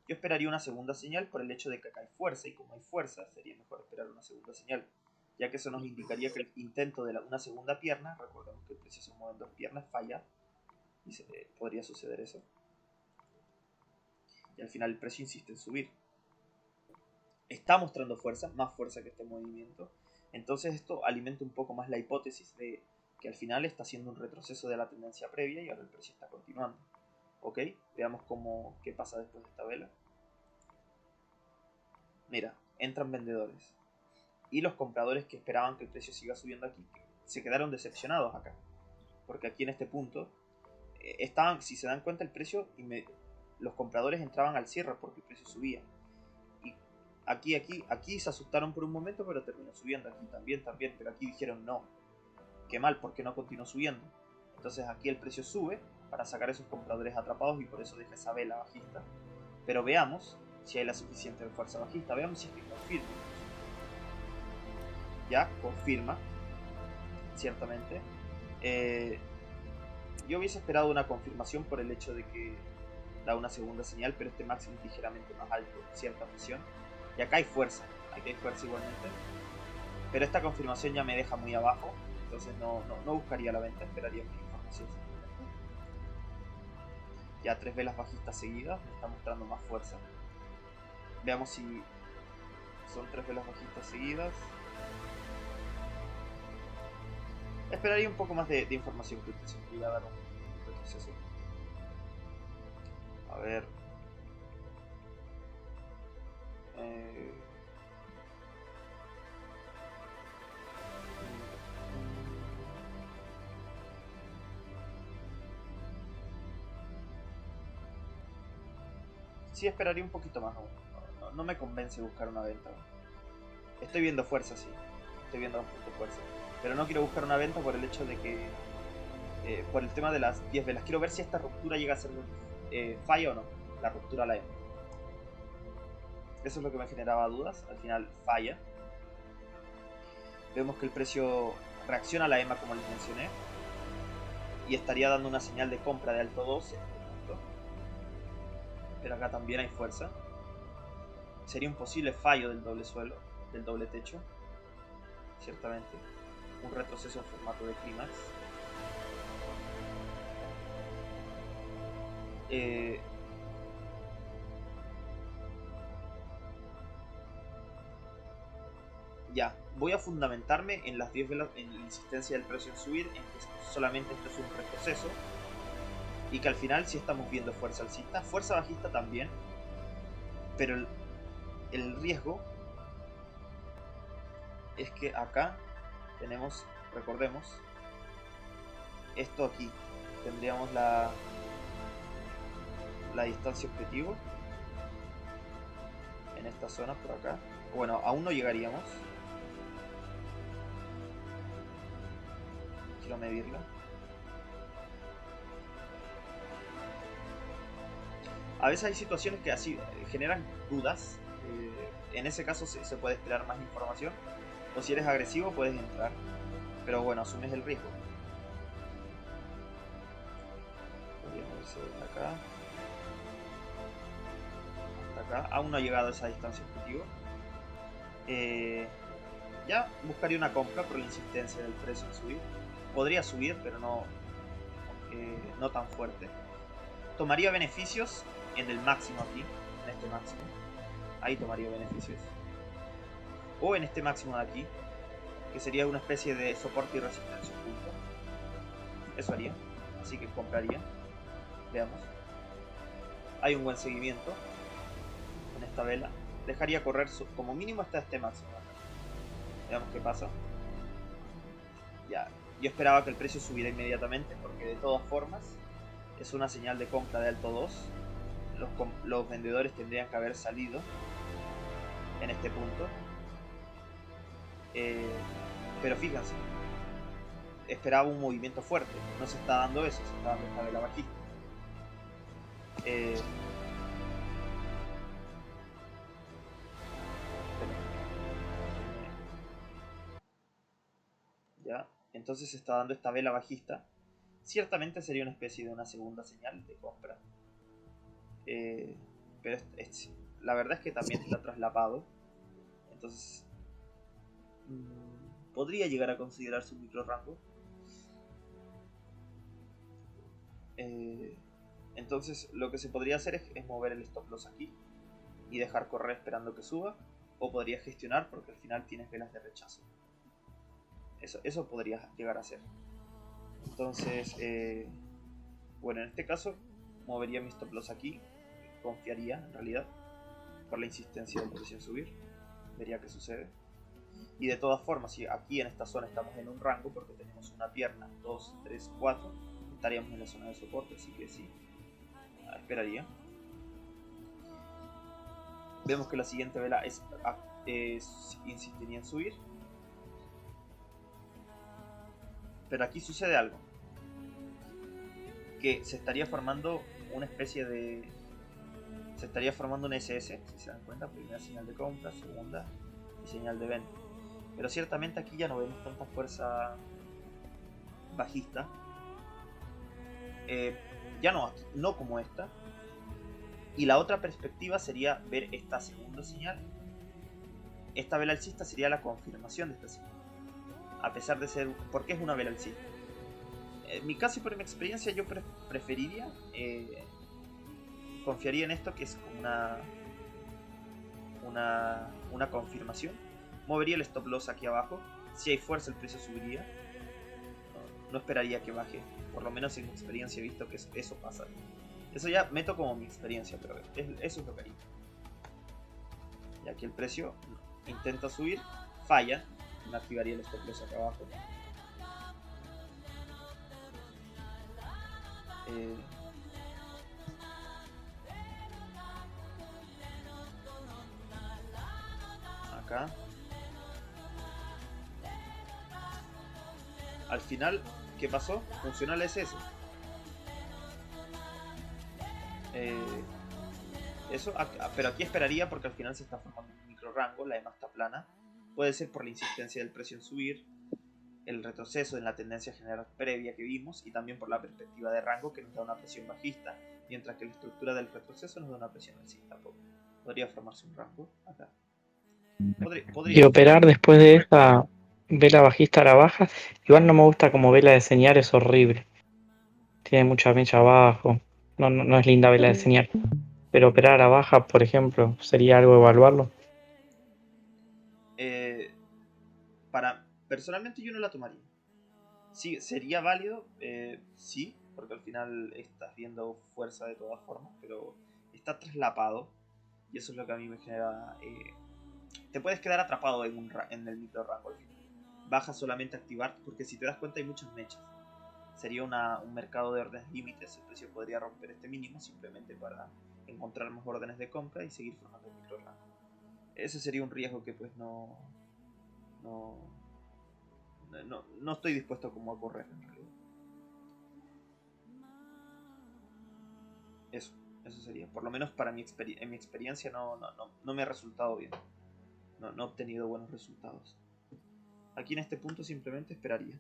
Yo esperaría una segunda señal por el hecho de que acá hay fuerza, y como hay fuerza sería mejor esperar una segunda señal, ya que eso nos indicaría que el intento de una segunda pierna, recordemos que el precio se mueve en 2 piernas, falla, y podría suceder eso. Y al final el precio insiste en subir. Está mostrando fuerza, más fuerza que este movimiento. Entonces esto alimenta un poco más la hipótesis de que al final está haciendo un retroceso de la tendencia previa y ahora el precio está continuando. Ok, veamos qué pasa después de esta vela. Mira, entran vendedores. Y los compradores que esperaban que el precio siga subiendo aquí se quedaron decepcionados acá. Porque aquí en este punto si se dan cuenta, el precio, los compradores entraban al cierre porque el precio subía. Y Aquí se asustaron por un momento, pero terminó subiendo. Aquí también, pero aquí dijeron no. Qué mal, porque no continuó subiendo. Entonces aquí el precio sube para sacar esos compradores atrapados y por eso deja esa vela bajista. Pero veamos si hay la suficiente fuerza bajista. Veamos si es que confirma. Ya, confirma. Ciertamente. Yo hubiese esperado una confirmación por el hecho de que da una segunda señal, pero este máximo es ligeramente más alto, cierta presión. Y acá hay fuerza, aquí hay fuerza igualmente. Pero esta confirmación ya me deja muy abajo, entonces no buscaría la venta, esperaría más información. Ya 3 velas bajistas seguidas, me está mostrando más fuerza. Veamos si son 3 velas bajistas seguidas. Esperaría un poco más de información que se podría dar un retroceso. A ver. Sí, esperaría un poquito más aún. No me convence buscar una venta. Estoy viendo fuerza, sí. Estoy viendo un punto de fuerza. Pero no quiero buscar una venta por el hecho de que... por el tema de las 10 velas. Quiero ver si esta ruptura llega a ser falla o no. La ruptura a la EMA. Eso es lo que me generaba dudas. Al final falla. Vemos que el precio reacciona a la EMA como les mencioné. Y estaría dando una señal de compra de alto 2 en este punto. Pero acá también hay fuerza. Sería un posible fallo del doble suelo, del doble techo. Ciertamente. Un retroceso en formato de clímax. Ya, voy a fundamentarme en las 10 velas, en la insistencia del precio en subir, en que solamente esto es un retroceso y que al final sí estamos viendo fuerza alcista, fuerza bajista también, pero el riesgo es que acá tenemos, recordemos, esto aquí, tendríamos la distancia objetivo en esta zona por acá. Bueno, aún no llegaríamos. Quiero medirla. A veces hay situaciones que así generan dudas. En ese caso se puede esperar más información. O si eres agresivo puedes entrar. Pero bueno, asumes el riesgo. Podríamos irse de acá. Hasta acá. Aún no ha llegado a esa distancia objetivo. Ya buscaría una compra por la insistencia del precio en subir. Podría subir, pero no tan fuerte. Tomaría beneficios en el máximo aquí, en este máximo. Ahí tomaría beneficios. O en este máximo de aquí, que sería una especie de soporte y resistencia junto. Eso haría. Así que compraría. Veamos. Hay un buen seguimiento con esta vela. Dejaría correr como mínimo hasta este máximo. Veamos qué pasa. Ya. Yo esperaba que el precio subiera inmediatamente porque de todas formas es una señal de compra de alto 2. Los vendedores tendrían que haber salido en este punto. Pero fíjense, esperaba un movimiento fuerte. No se está dando eso, se está dando esta vela bajista. Ya, entonces se está dando esta vela bajista. Ciertamente sería una especie de una segunda señal de compra. Pero la verdad es que también está traslapado. Entonces podría llegar a considerarse un micro rango. Entonces lo que se podría hacer es mover el stop loss aquí y dejar correr esperando que suba. O podría gestionar porque al final tienes velas de rechazo. Eso podría llegar a ser. Entonces, bueno, en este caso movería mi stop loss aquí. Confiaría en realidad por la insistencia del precio en subir. Vería qué sucede. Y de todas formas, si aquí en esta zona estamos en un rango porque tenemos una pierna, 2, 3, 4, estaríamos en la zona de soporte, así que sí, esperaría. Vemos que la siguiente vela insistiría en subir. Pero aquí sucede algo. Que se estaría formando una especie de... Se estaría formando un SS, si se dan cuenta. Primera señal de compra, segunda y señal de venta. Pero ciertamente aquí ya no vemos tanta fuerza bajista. Ya no, no como esta. Y la otra perspectiva sería ver esta segunda señal. Esta vela alcista sería la confirmación de esta señal. A pesar de ser... ¿Por qué es una vela alcista? En mi caso y por mi experiencia yo preferiría... confiaría en esto que es como una confirmación. Movería el stop loss aquí abajo. Si hay fuerza el precio subiría. No esperaría que baje. Por lo menos en mi experiencia he visto que eso pasa. Eso ya meto como mi experiencia, pero eso es lo que haría. Y aquí el precio intenta subir, falla. Me activaría el stop loss acá abajo. Acá. Al final, ¿qué pasó? Funcionó el SS. Eso, pero aquí esperaría porque al final se está formando un micro rango, la EMA está plana. Puede ser por la insistencia del precio en subir, el retroceso en la tendencia general previa que vimos y también por la perspectiva de rango que nos da una presión bajista, mientras que la estructura del retroceso nos da una presión alcista. Podría formarse un rango acá. Y operar después de esta vela bajista a la baja, igual no me gusta como vela de señal, es horrible. Tiene mucha mecha abajo, no es linda vela de señal. Pero operar a la baja, por ejemplo, sería algo evaluarlo. Personalmente yo no la tomaría. Sí, sería válido, sí, porque al final estás viendo fuerza de todas formas, pero está traslapado y eso es lo que a mí me genera... te puedes quedar atrapado en el micro rango al final. Baja solamente a activar, porque si te das cuenta hay muchas mechas. Sería un mercado de órdenes límites, el precio podría romper este mínimo simplemente para encontrar más órdenes de compra y seguir formando el micro rango. Ese sería un riesgo que pues no estoy dispuesto como a correr en realidad. Eso sería, por lo menos para en mi experiencia no me ha resultado bien. No he obtenido buenos resultados. Aquí en este punto simplemente esperaría.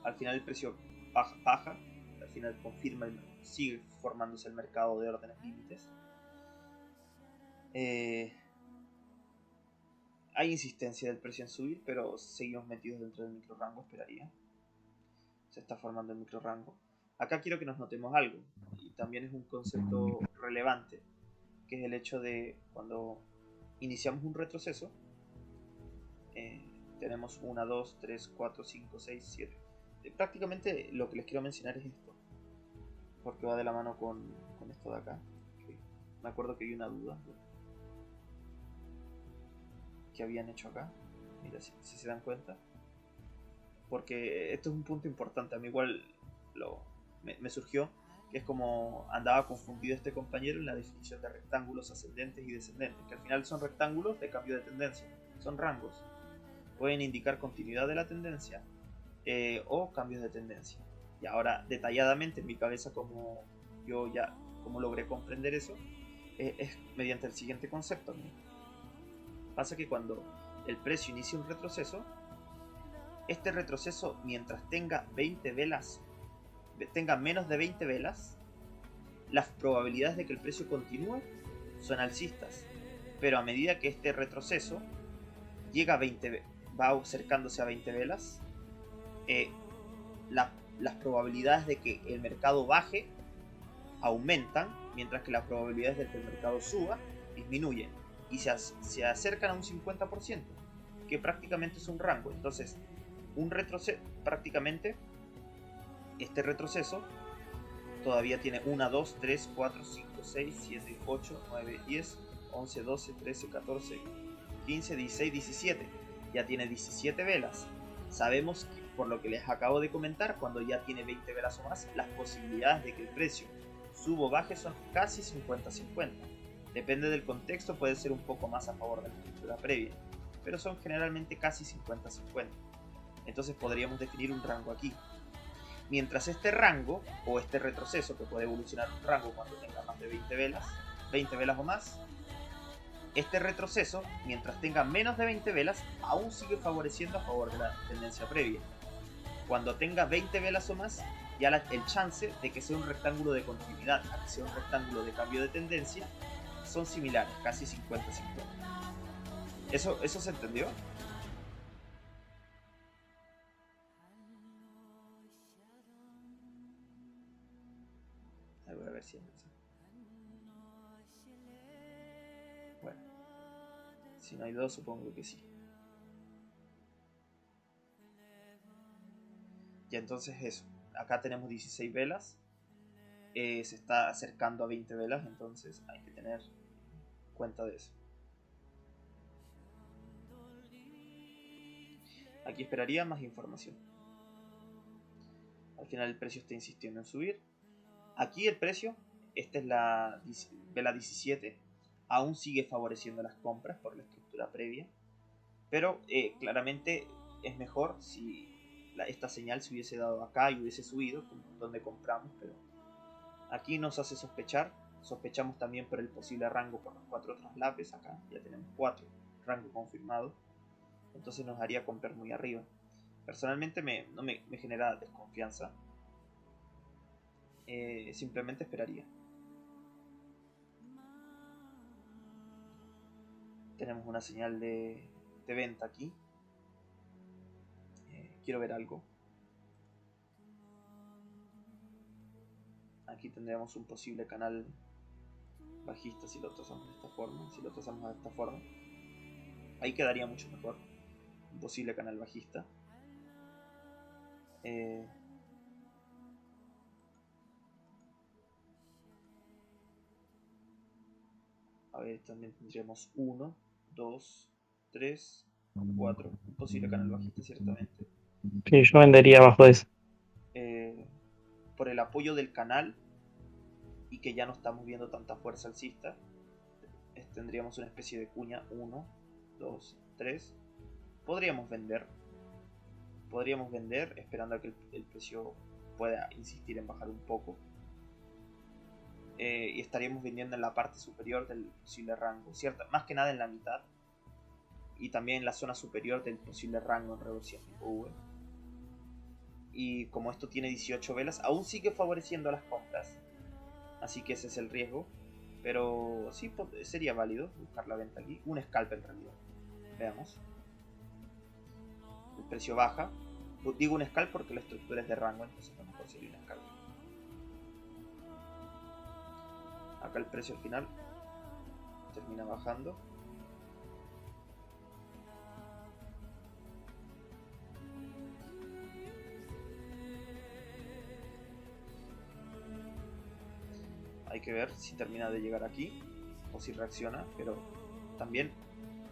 Al final el precio baja, al final confirma, sigue formándose el mercado de órdenes límites. Hay insistencia del precio en subir, pero seguimos metidos dentro del micro rango, esperaría. Se está formando el micro rango. Acá quiero que nos notemos algo, y también es un concepto relevante, que es el hecho de cuando iniciamos un retroceso, tenemos 1, 2, 3, 4, 5, 6, 7. Prácticamente lo que les quiero mencionar es esto, porque va de la mano con esto de acá. Me acuerdo que hay una duda que habían hecho acá. Mira, si se dan cuenta, porque esto es un punto importante. A mí igual me surgió, que es como andaba confundido este compañero en la definición de rectángulos ascendentes y descendentes, que al final son rectángulos de cambio de tendencia, son rangos, pueden indicar continuidad de la tendencia o cambios de tendencia. Y ahora detalladamente en mi cabeza como logré comprender eso, es mediante el siguiente concepto, ¿no? Pasa que cuando el precio inicia un retroceso, este retroceso, mientras tenga 20 velas, tenga menos de 20 velas, las probabilidades de que el precio continúe son alcistas. Pero a medida que este retroceso llega a 20, va acercándose a 20 velas, las probabilidades de que el mercado baje aumentan, mientras que las probabilidades de que el mercado suba disminuyen y se acercan a un 50%, que prácticamente es un rango. Entonces, un retroceso, prácticamente este retroceso todavía tiene 1, 2, 3, 4, 5, 6, 7, 8, 9, 10, 11, 12, 13, 14, 15, 16, 17. Ya tiene 17 velas. Sabemos que, por lo que les acabo de comentar, cuando ya tiene 20 velas o más, las posibilidades de que el precio sub o baje son casi 50-50. Depende del contexto, puede ser un poco más a favor de la estructura previa, pero son generalmente casi 50-50. Entonces podríamos definir un rango aquí. Mientras este rango, o este retroceso, que puede evolucionar un rango cuando tenga más de 20 velas o más, este retroceso, mientras tenga menos de 20 velas, aún sigue favoreciendo a favor de la tendencia previa. Cuando tenga 20 velas o más, ya el chance de que sea un rectángulo de continuidad a que sea un rectángulo de cambio de tendencia son similares, casi 50-50. ¿Eso se entendió? Voy a ver si es así. Bueno, si no hay dos, supongo que sí. Ya, entonces eso. Acá tenemos 16 velas. Se está acercando a 20 velas, entonces hay que tener cuenta de eso. Aquí esperaría más información. Al final el precio está insistiendo en subir. Aquí el precio, esta es la vela 17, aún sigue favoreciendo las compras por la estructura previa, pero claramente es mejor si esta señal se hubiese dado acá y hubiese subido, donde compramos, pero aquí nos hace sospechar. Sospechamos también por el posible rango por los 4 traslapes. Acá ya tenemos 4 rango confirmado, entonces nos haría comprar muy arriba. Personalmente no me genera desconfianza. Simplemente esperaría. Tenemos una señal de venta aquí. Quiero ver algo. Aquí tendríamos un posible canal bajista si lo trazamos de esta forma. Si lo trazamos de esta forma, ahí quedaría mucho mejor. Un posible canal bajista. A ver, también tendríamos 1, 2, 3, 4. Un posible canal bajista, ciertamente. Sí, yo vendería abajo de eso. Por el apoyo del canal y que ya no estamos viendo tanta fuerza alcista, tendríamos una especie de cuña 1, 2, 3. Podríamos vender esperando a que el precio pueda insistir en bajar un poco. Y estaríamos vendiendo en la parte superior del posible rango, más que nada en la mitad, y también en la zona superior del posible rango en reversión tipo V. Y como esto tiene 18 velas, aún sigue favoreciendo a las compras, así que ese es el riesgo, pero sí sería válido buscar la venta aquí. Un scalp en realidad. Veamos. El precio baja. Digo un scalp porque la estructura es de rango, entonces a lo mejor sería un scalp. Acá el precio al final termina bajando. Hay que ver si termina de llegar aquí o si reacciona, pero también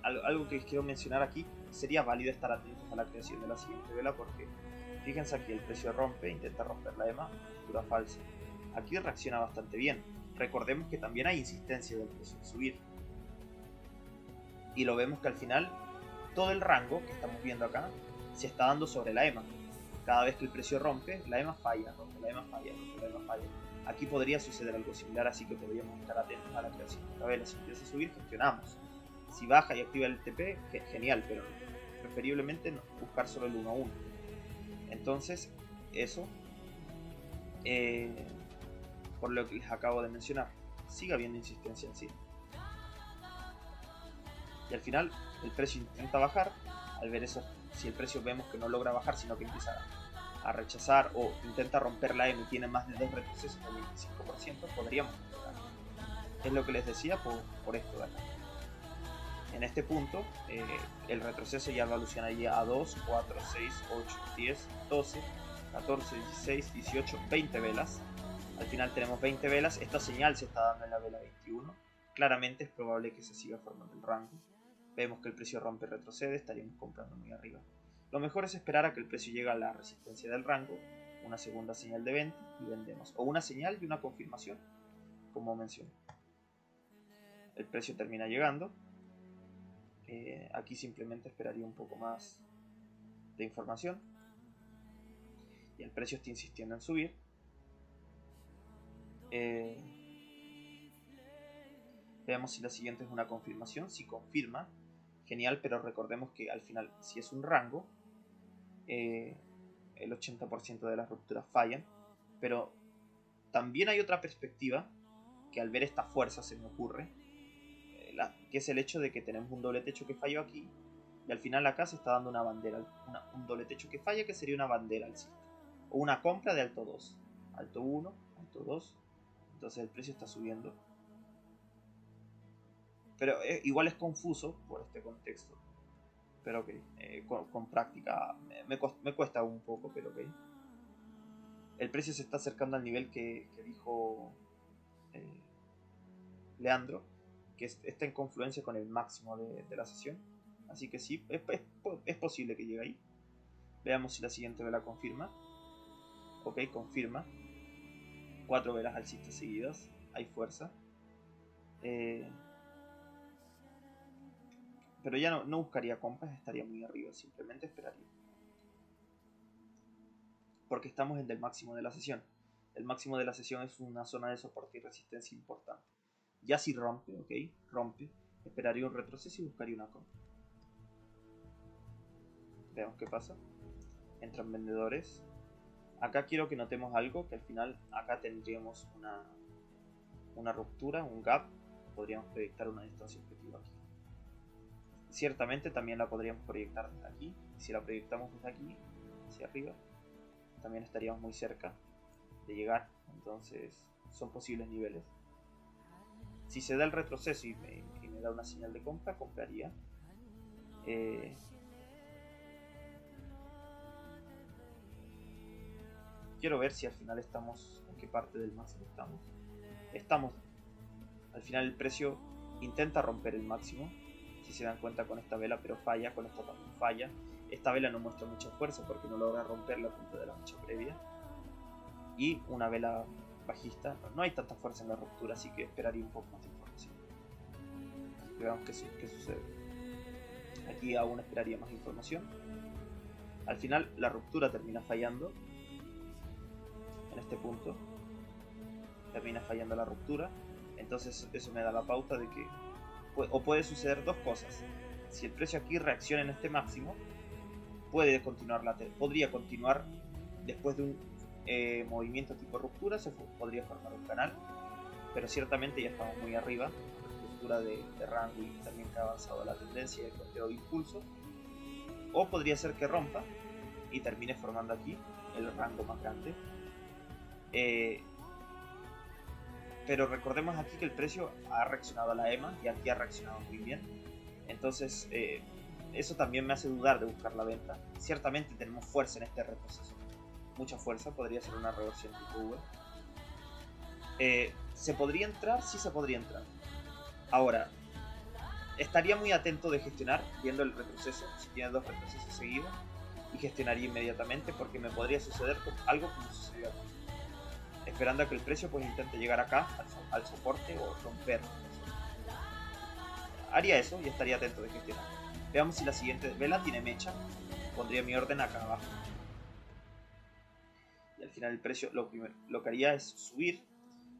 algo que quiero mencionar aquí: sería válido estar atentos a la creación de la siguiente vela, porque fíjense aquí el precio rompe, intenta romper la EMA, estructura falsa. Aquí reacciona bastante bien. Recordemos que también hay insistencia del precio en subir, y lo vemos que al final todo el rango que estamos viendo acá se está dando sobre la EMA. Cada vez que el precio rompe, la EMA falla, rompe la EMA falla, rompe la EMA falla. Aquí podría suceder algo similar, así que podríamos estar atentos a la creación de la vela. Si empieza a subir, gestionamos. Si baja y activa el TP, genial, pero preferiblemente no, buscar solo el 1 a 1. Entonces, eso, por lo que les acabo de mencionar, sigue habiendo insistencia en sí. Y al final, el precio intenta bajar. Al ver eso, si el precio vemos que no logra bajar, sino que empieza a rechazar o intenta romper la M y tiene más de 2 retrocesos del 25%, podríamos comprar. Es lo que les decía por esto de acá. En este punto, el retroceso ya evolucionaría a 2, 4, 6, 8, 10, 12, 14, 16, 18, 20 velas. Al final tenemos 20 velas. Esta señal se está dando en la vela 21. Claramente es probable que se siga formando el rango. Vemos que el precio rompe y retrocede, estaríamos comprando muy arriba. Lo mejor es esperar a que el precio llegue a la resistencia del rango, una segunda señal de venta y vendemos. O una señal y una confirmación como mencioné. El precio termina llegando. Aquí simplemente esperaría un poco más de información. Y el precio está insistiendo en subir. Veamos si la siguiente es una confirmación. Si confirma, genial, pero recordemos que al final, si es un rango, el 80% de las rupturas fallan. Pero también hay otra perspectiva que al ver esta fuerza se me ocurre, que es el hecho de que tenemos un doble techo que falló aquí, y al final acá se está dando una bandera, un doble techo que falla, que sería una bandera alcista, o una compra de alto 2, alto 1, alto 2, entonces el precio está subiendo. Pero igual es confuso por este contexto, pero ok, con práctica me cuesta un poco, pero ok. El precio se está acercando al nivel que dijo Leandro, que está en confluencia con el máximo de la sesión. Así que sí, es posible que llegue ahí. Veamos si la siguiente vela confirma. Ok, confirma. 4 velas alcistas seguidas. Hay fuerza. Pero ya no buscaría compras, estaría muy arriba. Simplemente esperaría. Porque estamos en el máximo de la sesión. El máximo de la sesión es una zona de soporte y resistencia importante. Ya si rompe, ok, rompe. Esperaría un retroceso y buscaría una compra. Veamos qué pasa. Entran vendedores. Acá quiero que notemos algo, que al final acá tendríamos una ruptura, un gap. Podríamos proyectar una distancia objetiva aquí. Ciertamente también la podríamos proyectar desde aquí. Si la proyectamos desde aquí hacia arriba, también estaríamos muy cerca de llegar. Entonces son posibles niveles. Si se da el retroceso y me da una señal de compra, compraría. Quiero ver si al final estamos, en qué parte del máximo estamos. Estamos, al final el precio intenta romper el máximo, si se dan cuenta con esta vela, pero falla, con esta también falla. Esta vela no muestra mucha fuerza porque no logra romper la punta de la mecha previa. Y una vela bajista, no hay tanta fuerza en la ruptura, así que esperaría un poco más de información. Veamos qué sucede. Aquí aún esperaría más información. Al final la ruptura termina fallando. En este punto termina fallando la ruptura. Entonces eso me da la pauta de que puede suceder dos cosas. Si el precio aquí reacciona en este máximo, podría continuar después de un movimiento tipo ruptura, se podría formar un canal, pero ciertamente ya estamos muy arriba, ruptura de rango y también que ha avanzado la tendencia de conteo de impulso. O podría ser que rompa y termine formando aquí el rango más grande. Pero recordemos aquí que el precio ha reaccionado a la EMA y aquí ha reaccionado muy bien. Entonces eso también me hace dudar de buscar la venta. Ciertamente tenemos fuerza en este retroceso. Mucha fuerza, podría ser una reversión tipo V. ¿Se podría entrar? Sí se podría entrar. Ahora, estaría muy atento de gestionar viendo el retroceso, si tiene dos retrocesos seguidos, y gestionaría inmediatamente porque me podría suceder algo como sucedió aquí. Esperando a que el precio pues intente llegar acá al soporte o romper. Haría eso y estaría atento de gestionar. Veamos si la siguiente vela tiene mecha. Pondría mi orden acá abajo. Y al final el precio lo que haría es subir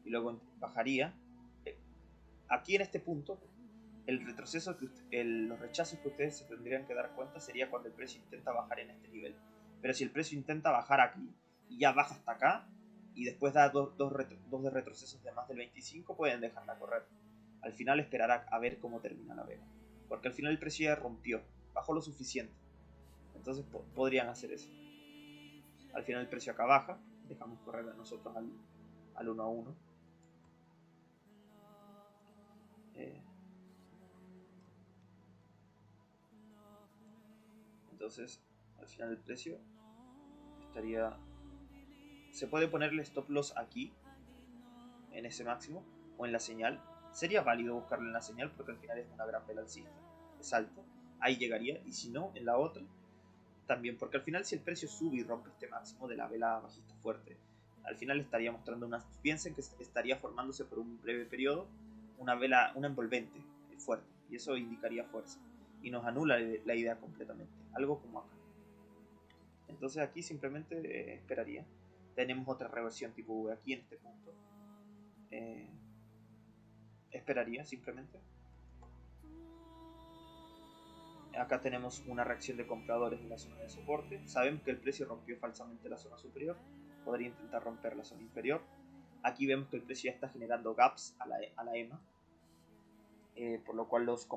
y luego bajaría. Aquí en este punto, el retroceso, los rechazos que ustedes se tendrían que dar cuenta sería cuando el precio intenta bajar en este nivel. Pero si el precio intenta bajar aquí y ya baja hasta acá, y después da dos de retrocesos de más del 25, pueden dejarla correr. Al final esperar a ver cómo termina la vela. Porque al final el precio ya rompió, bajó lo suficiente. Entonces podrían hacer eso. Al final el precio acá baja, dejamos correr a nosotros al 1 a 1. Entonces al final el precio estaría... Se puede ponerle stop loss aquí, en ese máximo, o en la señal. Sería válido buscarlo en la señal porque al final es una gran vela alcista, es alto, ahí llegaría, y si no, en la otra también, porque al final si el precio sube y rompe este máximo de la vela bajista fuerte, al final estaría mostrando una... Piensen que estaría formándose por un breve periodo una vela, una envolvente fuerte, y eso indicaría fuerza, y nos anula la idea completamente, algo como acá. Entonces aquí simplemente esperaría. Tenemos otra reversión tipo V aquí en este punto. Esperaría simplemente. Acá tenemos una reacción de compradores en la zona de soporte. Sabemos que el precio rompió falsamente la zona superior. Podría intentar romper la zona inferior. Aquí vemos que el precio ya está generando gaps a la EMA. Por lo cual los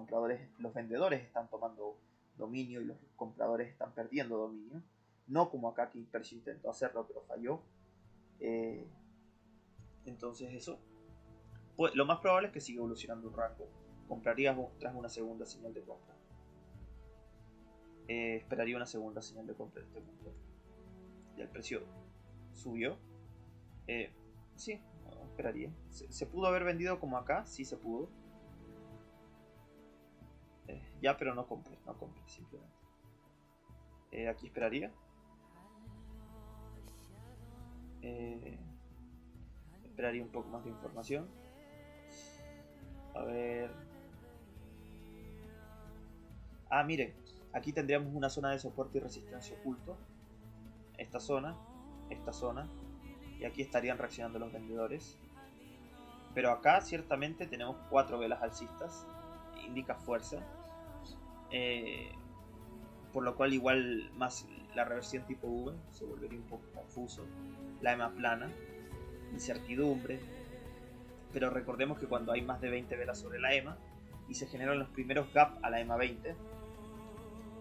vendedores están tomando dominio y los compradores están perdiendo dominio. No como acá que el precio intentó hacerlo pero falló. Entonces eso. Pues, lo más probable es que siga evolucionando un rango. Compraría tras una segunda señal de compra. Esperaría una segunda señal de compra en este punto. Ya el precio subió. Sí, no, esperaría. ¿Se pudo haber vendido como acá? Sí se pudo. Ya, pero no compré simplemente. Aquí esperaría. Esperaría un poco más de información. A ver. Ah, miren. Aquí tendríamos una zona de soporte y resistencia oculto. Esta zona. Y aquí estarían reaccionando los vendedores. Pero acá ciertamente tenemos 4 velas alcistas. Indica fuerza. Por lo cual igual más la reversión tipo V se volvería un poco confuso. La EMA plana. Incertidumbre. Pero recordemos que cuando hay más de 20 velas sobre la EMA y se generan los primeros gaps a la EMA 20,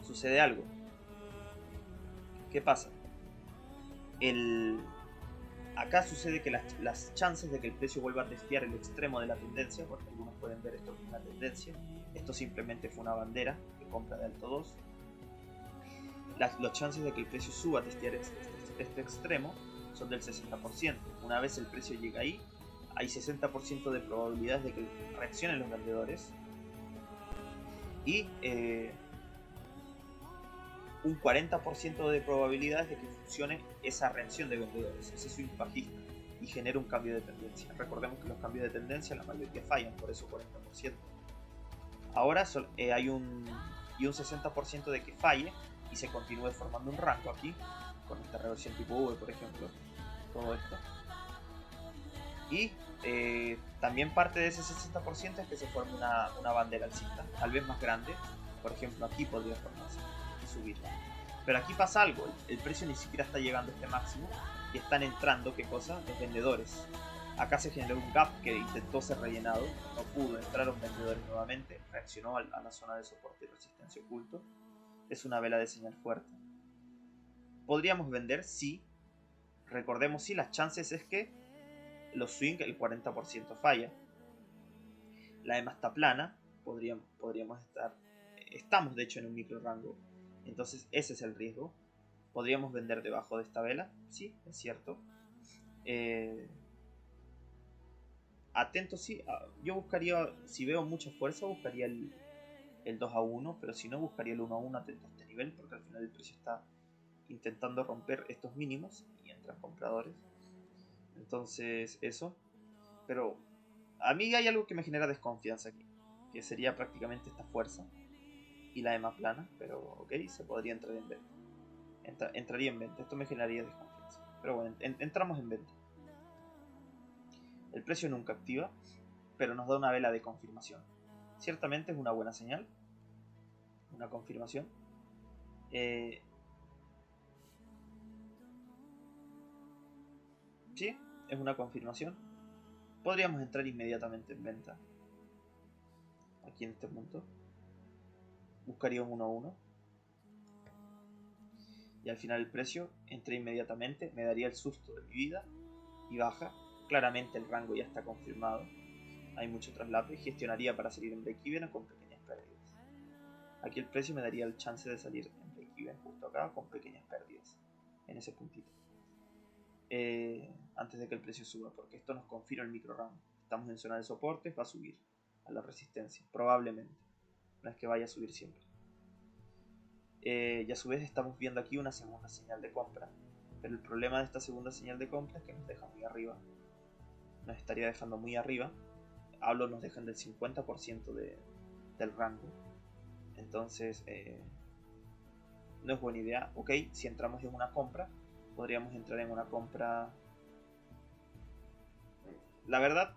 sucede algo. ¿Qué pasa? Acá sucede que las chances de que el precio vuelva a testear el extremo de la tendencia, porque algunos pueden ver esto como una tendencia, esto simplemente fue una bandera de compra de alto 2, las chances de que el precio suba a testear este extremo son del 60%. Una vez el precio llega ahí, hay 60% de probabilidades de que reaccionen los vendedores y un 40% de probabilidades de que funcione esa reacción de vendedores, ese swing bajista, y genere un cambio de tendencia. Recordemos que los cambios de tendencia la mayoría fallan, por eso 40%. Ahora hay un 60% de que falle y se continúe formando un rango aquí, con esta reversión tipo V, por ejemplo, todo esto. Y también parte de ese 60% es que se forme una bandera alcista, tal vez más grande. Por ejemplo, aquí podría formarse y subir. Pero aquí pasa algo, el precio ni siquiera está llegando a este máximo y están entrando, ¿qué cosa? Los vendedores. Acá se generó un gap que intentó ser rellenado, no pudo, entraron vendedores nuevamente, reaccionó a la zona de soporte y resistencia oculto. Es una vela de señal fuerte. ¿Podríamos vender? Sí. Recordemos, sí, las chances es que los swing el 40% falla. La EMA está plana, podríamos estar... Estamos de hecho en un micro rango, entonces ese es el riesgo. ¿Podríamos vender debajo de esta vela? Sí, es cierto. Atento, sí. Yo buscaría, si veo mucha fuerza, buscaría el 2 a 1, pero si no, buscaría el 1 a 1 atento a este nivel, porque al final el precio está intentando romper estos mínimos y entran compradores. Entonces, eso. Pero a mí hay algo que me genera desconfianza aquí, que sería prácticamente esta fuerza y la EMA plana, pero ok, se podría entrar en venta. Entraría en venta, esto me generaría desconfianza. Pero bueno, entramos en venta. El precio nunca activa, pero nos da una vela de confirmación. Ciertamente es una buena señal, una confirmación. Sí, es una confirmación. Podríamos entrar inmediatamente en venta. Aquí en este punto. Buscaría un 1 a 1. Y al final el precio entré inmediatamente, me daría el susto de mi vida y baja. Claramente el rango ya está confirmado. Hay mucho traslape. Gestionaría para salir en break-even con pequeñas pérdidas. Aquí el precio me daría el chance de salir en break-even justo acá con pequeñas pérdidas. En ese puntito. Antes de que el precio suba, porque esto nos confirma el micro rango. Estamos en zona de soporte, va a subir a la resistencia, probablemente. No es que vaya a subir siempre. Y a su vez estamos viendo aquí una segunda señal de compra Pero el problema de esta segunda señal de compra es que nos deja muy arriba. Nos estaría dejando muy arriba. Hablo, nos dejan del 50% del rango. Entonces, no es buena idea. Ok, si entramos en una compra, podríamos entrar en una compra. La verdad,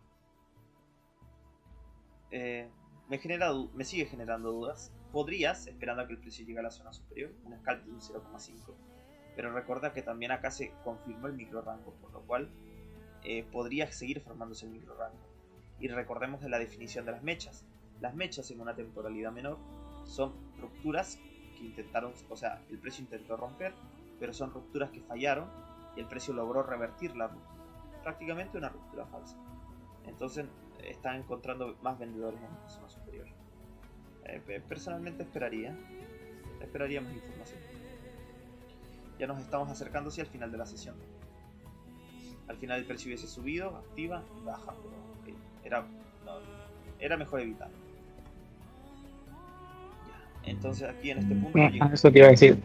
me sigue generando dudas. Podrías, esperando a que el precio llegue a la zona superior, un scalp de un 0,5. Pero recuerda que también acá se confirmó el micro rango, por lo cual podría seguir formándose el micro rango. Y recordemos de la definición de las mechas. Las mechas en una temporalidad menor son rupturas que intentaron, o sea, el precio intentó romper, pero son rupturas que fallaron y el precio logró revertir la ruptura. Prácticamente una ruptura falsa. Entonces están encontrando más vendedores en la zona superior. Personalmente esperaría más información. Ya nos estamos acercando hacia el final de la sesión. Al final el precio hubiese subido, activa y baja, pero era mejor evitar. Ya. Entonces aquí en este punto Eso te iba a decir.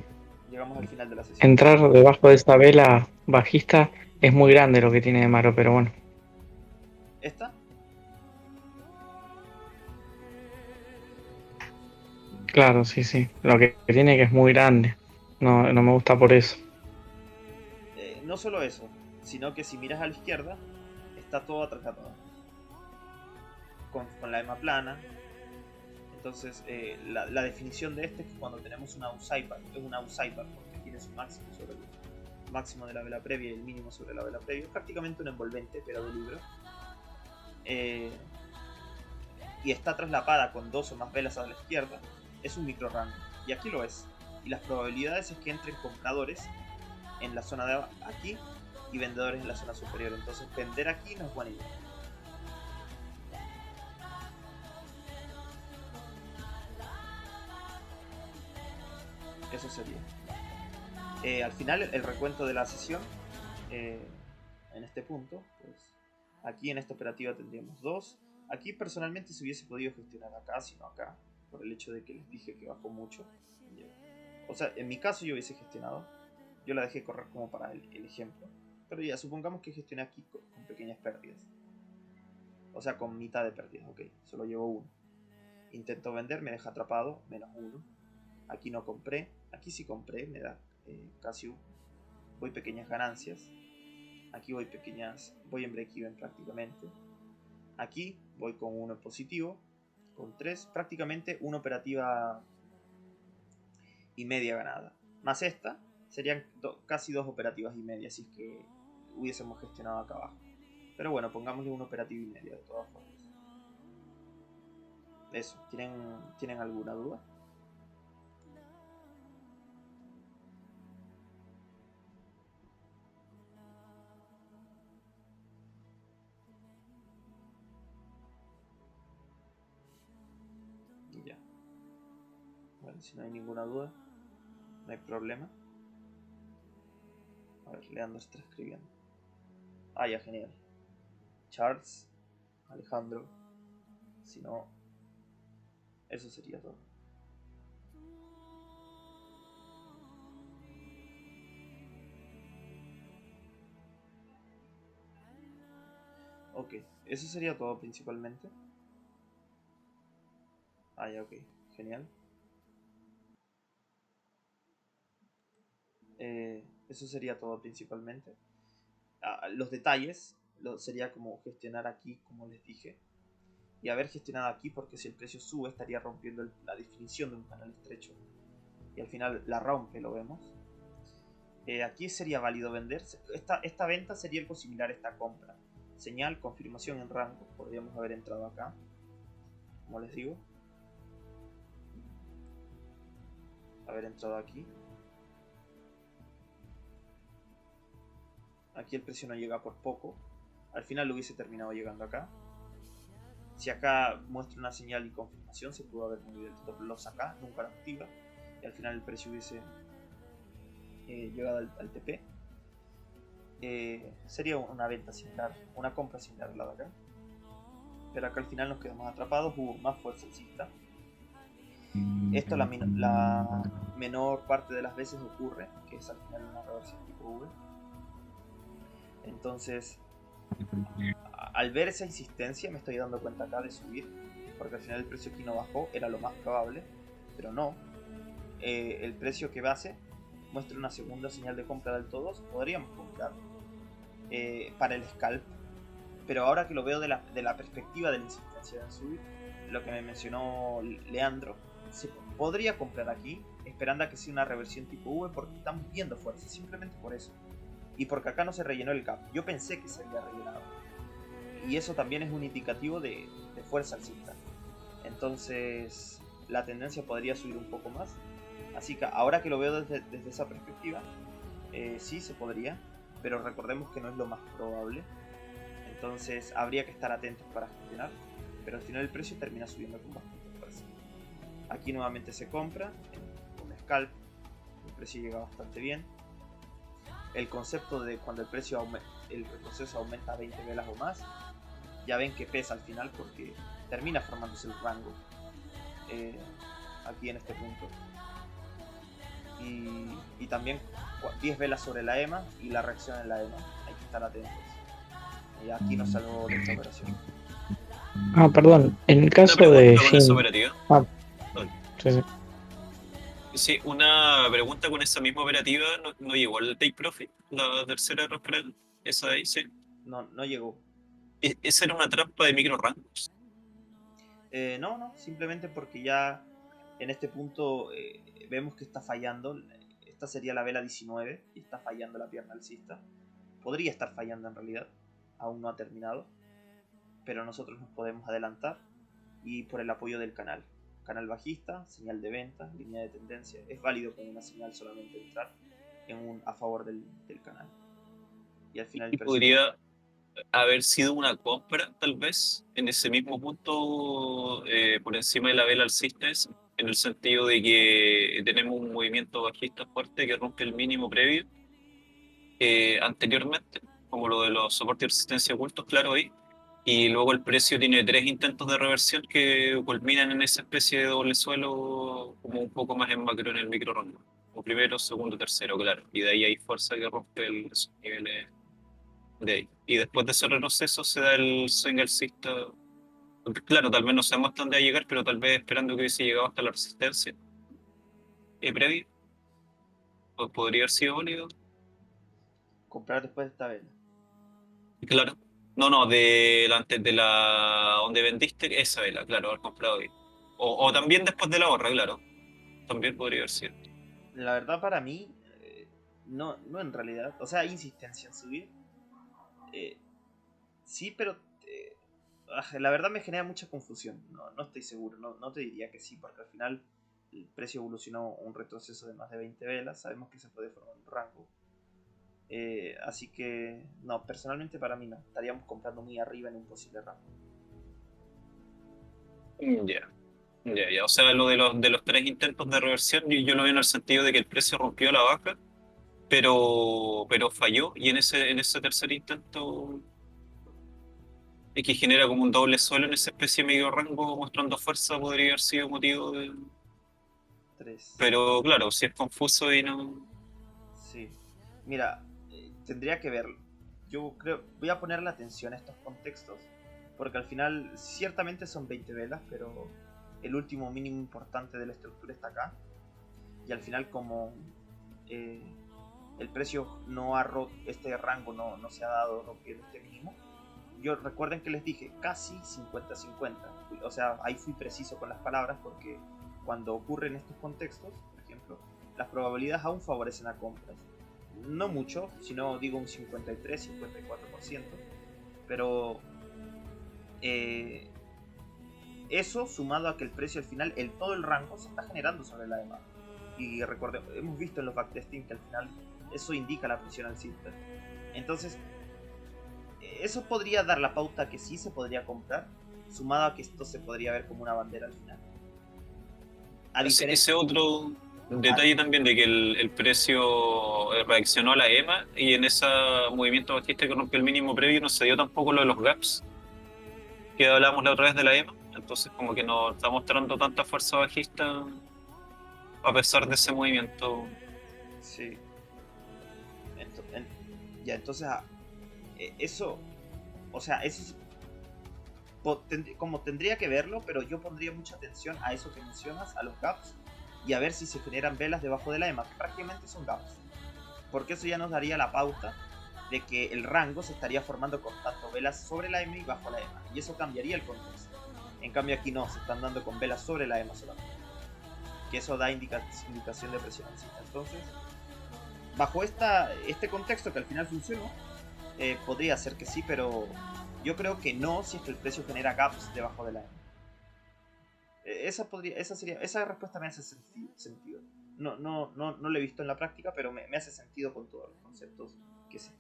llegamos al final de la sesión. Entrar debajo de esa vela bajista es muy grande lo que tiene de malo, pero bueno. ¿Esta? Claro, sí, sí. Lo que tiene que es muy grande. No, no me gusta por eso. No solo eso, sino que si miras a la izquierda, está todo atracado. Con la EMA plana. Entonces, la definición de este es que cuando tenemos una Usiper, es una Usiper porque tiene su máximo sobre el máximo de la vela previa y el mínimo sobre la vela previa. Es prácticamente un envolvente, pero de libro. Y está traslapada con dos o más velas a la izquierda, es un micro rango. Y aquí lo es. Y las probabilidades es que entren compradores en la zona de aquí y vendedores en la zona superior. Entonces vender aquí no es buena idea. Eso sería. Al final el recuento de la sesión, en este punto, pues aquí en esta operativa tendríamos 2. Aquí personalmente se hubiese podido gestionar acá, sino acá, por el hecho de que les dije que bajó mucho. O sea, en mi caso yo hubiese gestionado. Yo la dejé correr como para el ejemplo. Pero ya, supongamos que gestioné aquí con pequeñas pérdidas. O sea, con mitad de pérdidas, ok. Solo llevo 1. Intento vender, me deja atrapado, menos 1. Aquí no compré. Aquí sí compré, me da casi voy pequeñas ganancias. Aquí voy en break-even prácticamente. Aquí voy con 1 positivo, con 3, prácticamente una operativa y media ganada. Más esta, serían casi 2 operativas y media si es que hubiésemos gestionado acá abajo. Pero bueno, pongámosle una operativa y media de todas formas. Eso, ¿tienen alguna duda? Y ya. Bueno, si no hay ninguna duda, no hay problema. A ver, Leandro está escribiendo. Ah, ya, genial. Charles, Alejandro. Si no, eso sería todo. Ok, eso sería todo principalmente. Ah, ya, ok, genial. Eso sería todo principalmente. Los detalles sería como gestionar aquí, como les dije, y haber gestionado aquí, porque si el precio sube estaría rompiendo la definición de un canal estrecho y al final la rompe, lo vemos. Aquí sería válido vender. Esta venta sería algo similar a esta compra. Señal, confirmación en rango. Podríamos haber entrado acá, como les digo. Haber entrado aquí. Aquí el precio no llega por poco. Al final lo hubiese terminado llegando acá. Si acá muestra una señal y confirmación, se pudo haber movido el stop loss acá, nunca lo activa. Y al final el precio hubiese llegado al TP. Sería una venta similar, una compra similar a la de acá. Pero acá al final nos quedamos atrapados, hubo más fuerza alcista. esto la menor parte de las veces ocurre, que es al final una reversión tipo V. Entonces, al ver esa insistencia me estoy dando cuenta acá de subir, porque al final el precio aquí no bajó, era lo más probable, pero no. El precio que base muestra una segunda señal de compra del todo, podríamos comprar para el scalp, pero ahora que lo veo de la perspectiva de la insistencia en subir, lo que me mencionó Leandro, se podría comprar aquí, esperando a que sea una reversión tipo V, porque estamos viendo fuerza, simplemente por eso. Y porque acá no se rellenó el gap. Yo pensé que se había rellenado. Y eso también es un indicativo de fuerza alcista. Entonces la tendencia podría subir un poco más. Así que ahora que lo veo desde esa perspectiva, sí se podría. Pero recordemos que no es lo más probable. Entonces habría que estar atentos para gestionar. Pero al final el precio termina subiendo con bastante fuerza. Aquí nuevamente se compra con un scalp. El precio llega bastante bien. El concepto de cuando el proceso aumenta a 20 velas o más, ya ven que pesa al final porque termina formándose el rango aquí en este punto. Y también 10 velas sobre la EMA y la reacción en la EMA, hay que estar atentos. Y aquí nos salvó de esta operación. Perdón, en el caso Una de pregunta con esa Jin. operativa. Sí, sí. Sí, una pregunta con esa misma operativa, ¿no llegó al take profit? La tercera referral, esa de ahí, sí. No llegó. ¿Esa era una trampa de micro rangos? No, simplemente porque ya en este punto vemos que está fallando. Esta sería la vela 19 y está fallando la pierna alcista. Podría estar fallando en realidad, aún no ha terminado, pero nosotros nos podemos adelantar y por el apoyo del canal bajista, señal de venta, línea de tendencia, es válido con una señal solamente entrar a favor del canal. Y al final el precio podría haber sido una compra, tal vez, en ese mismo punto, por encima de la vela alcista, en el sentido de que tenemos un movimiento bajista fuerte que rompe el mínimo previo anteriormente, como lo de los soportes de resistencia ocultos, claro, ahí. Y luego el precio tiene 3 intentos de reversión que culminan en esa especie de doble suelo, como un poco más en macro en el micro rango. Como primero, segundo, tercero, claro. Y de ahí hay fuerza que rompe esos niveles de ahí. Y después de ese retroceso se da el swing alcista. Claro, tal vez no sabemos hasta dónde va a llegar, pero tal vez esperando que hubiese llegado hasta la resistencia previa. O podría haber sido válido. comprar después de esta vela. Claro. No, antes de la donde vendiste esa vela, claro, haber comprado ahí. O también después de la ahorra, claro. También podría haber sido. La verdad para mí, no en realidad. O sea, hay insistencia en subir. Sí, pero la verdad me genera mucha confusión. No estoy seguro, no te diría que sí, porque al final el precio evolucionó un retroceso de más de 20 velas. Sabemos que se puede formar un rango. Así que, no, personalmente para mí no. Estaríamos comprando muy arriba en un posible rango. Ya. O sea, lo de los 3 intentos de reversión, yo lo veo en el sentido de que el precio rompió la baja, pero falló, y en ese tercer intento que genera como un doble suelo en esa especie de medio rango mostrando fuerza, podría haber sido motivo de... 3. Pero claro, si es confuso y no... Sí. Mira, tendría que verlo. Yo creo, voy a ponerle atención a estos contextos, porque al final ciertamente son 20 velas, pero el último mínimo importante de la estructura está acá. Y al final como el precio no ha roto, este rango no se ha dado rompiendo este mínimo. Yo recuerden que les dije casi 50-50. O sea, ahí fui preciso con las palabras porque cuando ocurren estos contextos, por ejemplo, las probabilidades aún favorecen a compras. No mucho, sino digo un 53-54%. Pero eso sumado a que el precio al final, todo el rango se está generando sobre la EMA. Y recordemos, hemos visto en los backtesting que al final eso indica la presión alcista. Entonces, eso podría dar la pauta que sí se podría comprar, sumado a que esto se podría ver como una bandera al final. Ese otro detalle también de que el precio reaccionó a la EMA y en ese movimiento bajista que rompió el mínimo previo no se dio tampoco lo de los gaps que hablábamos la otra vez de la EMA, entonces como que no está mostrando tanta fuerza bajista a pesar de ese movimiento. Sí. Ya, entonces, eso, o sea, eso es como tendría que verlo, pero yo pondría mucha atención a eso que mencionas, a los gaps, y a ver si se generan velas debajo de la EMA, que prácticamente son gaps. Porque eso ya nos daría la pauta de que el rango se estaría formando con tanto velas sobre la EMA y bajo la EMA, y eso cambiaría el contexto. En cambio aquí no, se están dando con velas sobre la EMA solamente, que eso da indicación de presión alcista. Entonces, bajo este contexto que al final funcionó, podría ser que sí, pero yo creo que no si es que el precio genera gaps debajo de la EMA. Esa respuesta me hace sentido. No lo he visto en la práctica, pero me hace sentido con todos los conceptos que sé.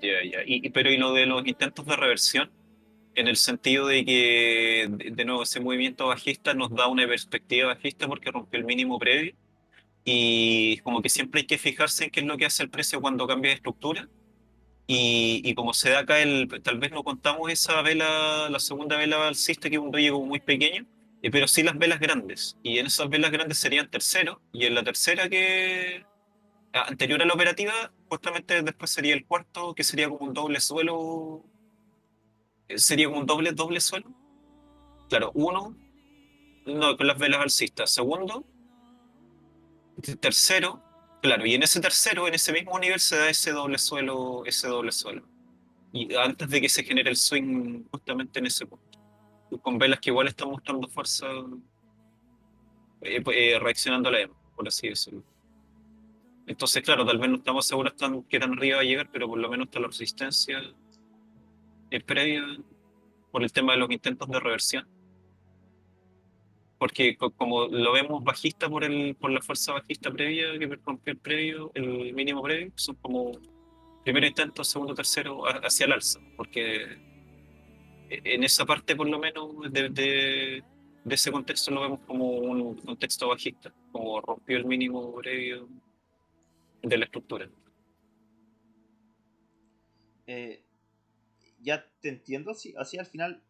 Ya. Pero ¿y lo de los intentos de reversión? En el sentido de que, de nuevo, ese movimiento bajista nos da una perspectiva bajista porque rompió el mínimo previo. Y como que siempre hay que fijarse en qué es lo que hace el precio cuando cambia de estructura. Y como se da acá, tal vez no contamos esa vela, la segunda vela alcista, que es un doble muy pequeño, pero sí las velas grandes. Y en esas velas grandes serían tercero, y en la tercera que anterior a la operativa, justamente después sería el cuarto, que sería como un doble suelo, sería como un doble suelo. Claro, uno, no, con las velas alcistas. Segundo, tercero, claro, y en ese tercero, en ese mismo nivel se da ese doble suelo, ese doble suelo. Y antes de que se genere el swing justamente en ese punto. Con velas que igual están mostrando fuerza, reaccionando a la EMA, por así decirlo. Entonces, claro, tal vez no estamos seguros qué tan arriba va a llegar, pero por lo menos está la resistencia previa por el tema de los intentos de reversión. Porque como lo vemos bajista por la fuerza bajista previa, que rompió el previo, el mínimo previo, son como primer intento, segundo, tercero, hacia el alza. Porque en esa parte, por lo menos, de ese contexto lo vemos como un contexto bajista, como rompió el mínimo previo de la estructura. Ya te entiendo, así al final.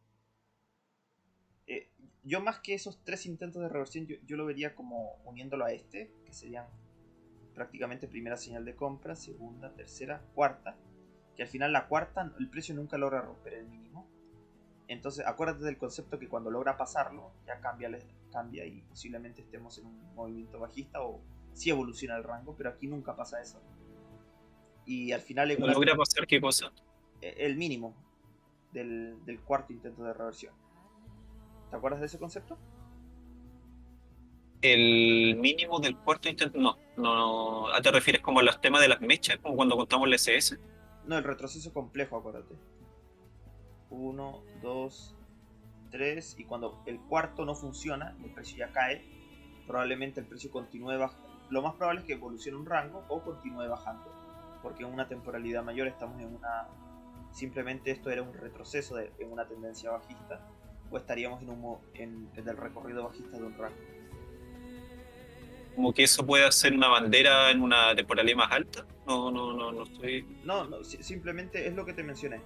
Yo más que esos tres intentos de reversión, yo lo vería como uniéndolo a este, que serían prácticamente primera señal de compra, segunda, tercera, cuarta, que al final la cuarta el precio nunca logra romper el mínimo. Entonces acuérdate del concepto que cuando logra pasarlo ya cambia y posiblemente estemos en un movimiento bajista o sí evoluciona el rango, pero aquí nunca pasa eso. Y al final ¿No logra pasar qué cosa? El mínimo del cuarto intento de reversión. ¿Te acuerdas de ese concepto? El mínimo del cuarto intento, no. ¿Te refieres como a los temas de las mechas, como cuando contamos el SS? No, el retroceso complejo, acuérdate. 1, 2, 3, y cuando el cuarto no funciona y el precio ya cae, probablemente el precio continúe bajando. Lo más probable es que evolucione un rango o continúe bajando, porque en una temporalidad mayor estamos en una... Simplemente esto era un retroceso en una tendencia bajista, o estaríamos en el recorrido bajista de un rango. Como que eso puede hacer una bandera en una temporalidad más alta. No estoy... Simplemente es lo que te mencioné.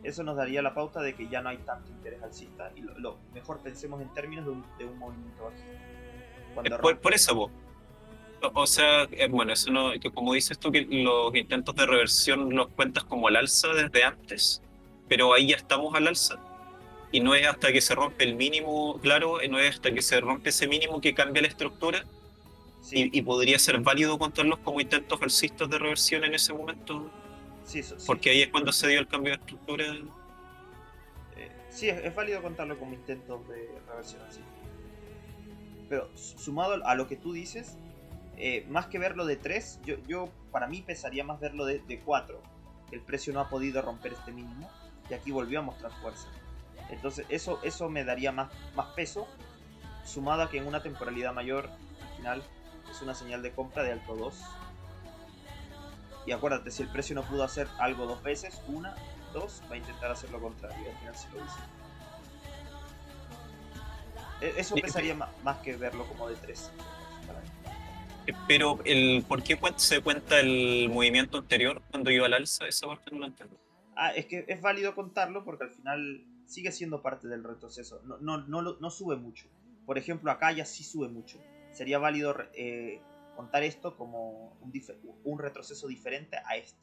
Eso nos daría la pauta de que ya no hay tanto interés alcista y lo mejor pensemos en términos de un movimiento bajista. Por eso, vos. O sea, bueno, eso no, que como dices tú, que los intentos de reversión los cuentas como al alza desde antes, pero ahí ya estamos al alza. Y no es hasta que se rompe el mínimo, claro, no es hasta que se rompe ese mínimo que cambia la estructura. Sí. Y podría ser válido contarlos como intentos alcistas de reversión en ese momento. Sí. Porque ahí es cuando se dio el cambio de estructura. Sí, es válido contarlo como intentos de reversión así. Pero sumado a lo que tú dices, más que verlo de 3, yo para mí pesaría más verlo de 4. El precio no ha podido romper este mínimo y aquí volvió a mostrar fuerza. Entonces eso me daría más peso, sumado a que en una temporalidad mayor, al final, es una señal de compra de alto 2. Y acuérdate, si el precio no pudo hacer algo 2 veces, 1, 2, va a intentar hacer lo contrario y al final sí lo dice. Eso pesaría más que verlo como de 3. Pero ¿por qué se cuenta el movimiento anterior cuando iba al alza? Esa parte no la entiendo. Es que es válido contarlo porque al final sigue siendo parte del retroceso. No sube mucho. Por ejemplo, acá ya sí sube mucho. sería válido contar esto como un retroceso diferente a este.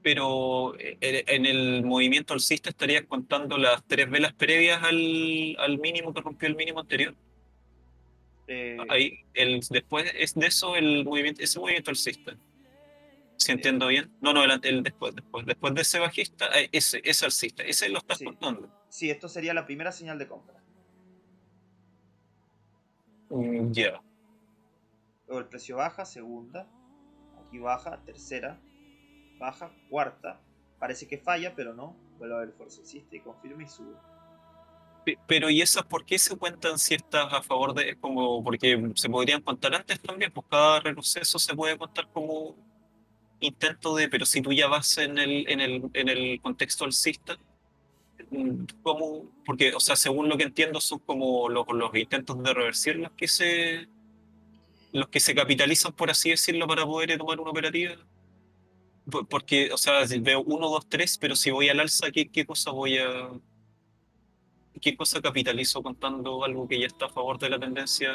Pero en el movimiento alcista estarías contando las 3 velas previas al mínimo que rompió el mínimo anterior. Ahí, después es de eso ese movimiento alcista. Si entiendo bien. No, el después de ese bajista, ese alcista, ese lo estás Sí. contando. Sí, esto sería la primera señal de compra. Ya. Luego el precio baja, segunda. Aquí baja, tercera. Baja, cuarta. Parece que falla, pero no. Vuelve a ver fuerza alcista y confirma y sube. Pero ¿y esas por qué se cuentan si estás a favor de, como, porque se podrían contar antes también? Pues cada retroceso se puede contar como intento de, pero si tú ya vas en el contexto alcista, ¿cómo? Porque, o sea, según lo que entiendo, son como los intentos de reversión los que se capitalizan, por así decirlo, para poder tomar una operativa. Porque, o sea, si veo 1, 2, 3, pero si voy al alza, ¿qué cosa capitalizo contando algo que ya está a favor de la tendencia?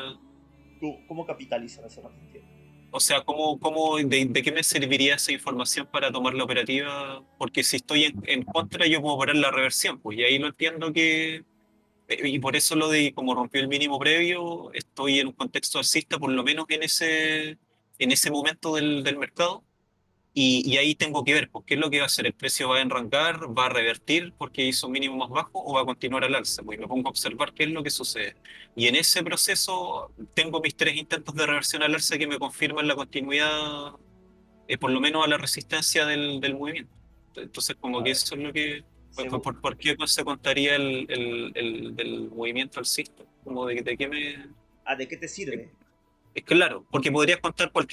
¿Cómo capitalizan eso? No te entiendo. O sea, de qué me serviría esa información para tomar la operativa? Porque si estoy en contra, yo puedo parar la reversión, pues, y ahí lo entiendo y por eso lo de como rompió el mínimo previo, estoy en un contexto alcista, por lo menos en ese momento del mercado. Y ahí tengo que ver, pues, qué es lo que va a hacer. ¿El precio va a enrancar, va a revertir porque hizo un mínimo más bajo o va a continuar al alza? Pues me pongo a observar qué es lo que sucede. Y en ese proceso tengo mis 3 intentos de reversión al alza que me confirman la continuidad, por lo menos a la resistencia del movimiento. Entonces, como A que ver, eso es lo que... según, ¿Por qué se contaría el del movimiento alcista? Como de qué me... ¿de qué te sirve? Es claro, porque podrías contar por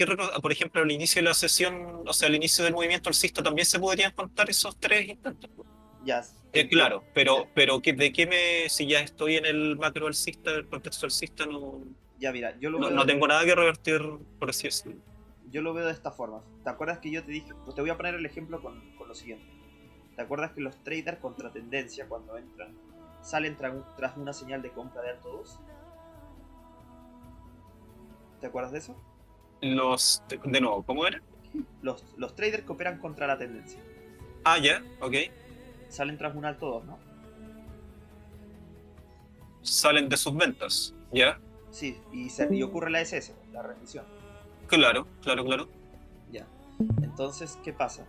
ejemplo, al inicio de la sesión, o sea, al inicio del movimiento alcista también se podrían contar esos 3 intentos. Ya, Claro, pero si ya estoy en el macro alcista, el contexto alcista, no, ya mira, no tengo nada que revertir, por así decirlo. yo lo veo de esta forma. ¿Te acuerdas que yo te dije? Pues te voy a poner el ejemplo con lo siguiente. ¿Te acuerdas que los traders contra tendencia, cuando entran, salen tras una señal de compra de alto 2? ¿Te acuerdas de eso? De nuevo, ¿cómo era? Los traders que operan contra la tendencia Ah, ya, ok. salen tras un alto 2, ¿no? Salen de sus ventas, ¿ya? Sí, y ocurre la SS, la rendición. Claro, claro, claro. Ya. Entonces, ¿qué pasa?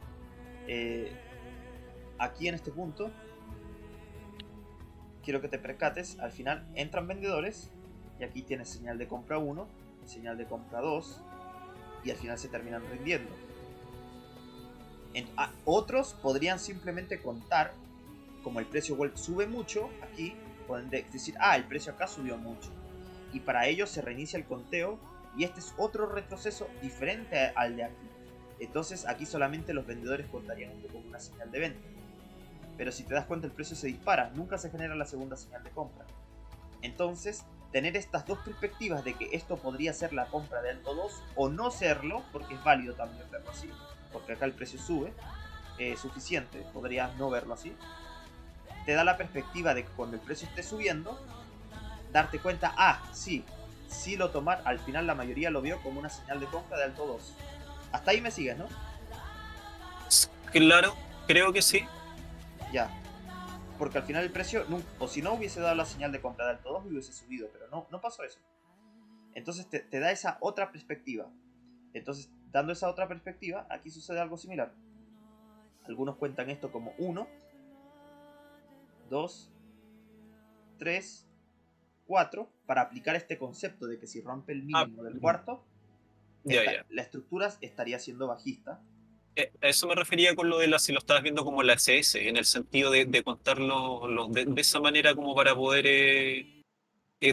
Aquí en este punto, quiero que te percates, al final entran vendedores, y aquí tienes señal de compra 1, señal de compra 2, y al final se terminan rindiendo. Otros podrían simplemente contar, como el precio sube mucho, aquí pueden decir, el precio acá subió mucho. Y para ello se reinicia el conteo, y este es otro retroceso diferente al de aquí. Entonces aquí solamente los vendedores contarían esto como una señal de venta. Pero si te das cuenta, el precio se dispara, nunca se genera la segunda señal de compra. Entonces, tener estas dos perspectivas de que esto podría ser la compra de alto 2 o no serlo, porque es válido también verlo así, porque acá el precio sube, suficiente, podrías no verlo así, te da la perspectiva de que cuando el precio esté subiendo, darte cuenta, sí lo tomar, al final la mayoría lo vio como una señal de compra de alto 2. Hasta ahí me sigues, ¿no? Claro, creo que sí. Ya. Porque al final el precio, o si no, hubiese dado la señal de compra de alto 2 y hubiese subido, pero no pasó eso. Entonces te da esa otra perspectiva. Entonces, dando esa otra perspectiva, aquí sucede algo similar. Algunos cuentan esto como 1, 2, 3, 4, para aplicar este concepto de que si rompe el mínimo del cuarto, la estructura estaría siendo bajista. A eso me refería con lo de si lo estabas viendo como la SS, en el sentido de contarlo de esa manera como para poder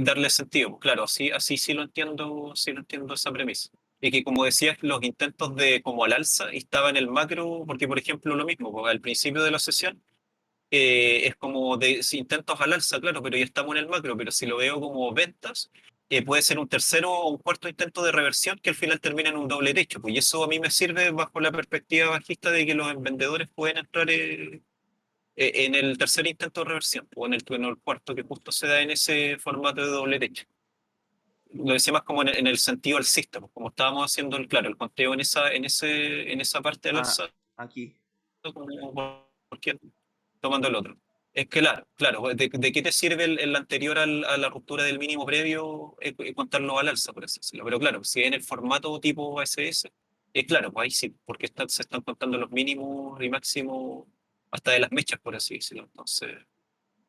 darle sentido. Claro, así sí lo entiendo esa premisa. Y que como decías, los intentos de como al alza estaba en el macro, porque por ejemplo lo mismo, pues, al principio de la sesión es como si intentos al alza, claro, pero ya estamos en el macro, pero si lo veo como ventas, puede ser un tercero o un cuarto intento de reversión que al final termina en un doble techo. Pues y eso a mí me sirve bajo la perspectiva bajista de que los vendedores pueden entrar en el tercer intento de reversión, o en el cuarto que justo se da en ese formato de doble techo. lo decía más como en el sentido alcista, pues, como estábamos haciendo el conteo en esa parte del Ah, alza, aquí. como por qué tomando el otro. Es que claro, ¿de qué te sirve el anterior a la ruptura del mínimo previo contarlo al alza, por así decirlo? Pero claro, si en el formato tipo ASS, es claro, pues ahí sí, porque se están contando los mínimos y máximos hasta de las mechas, por así decirlo. Entonces,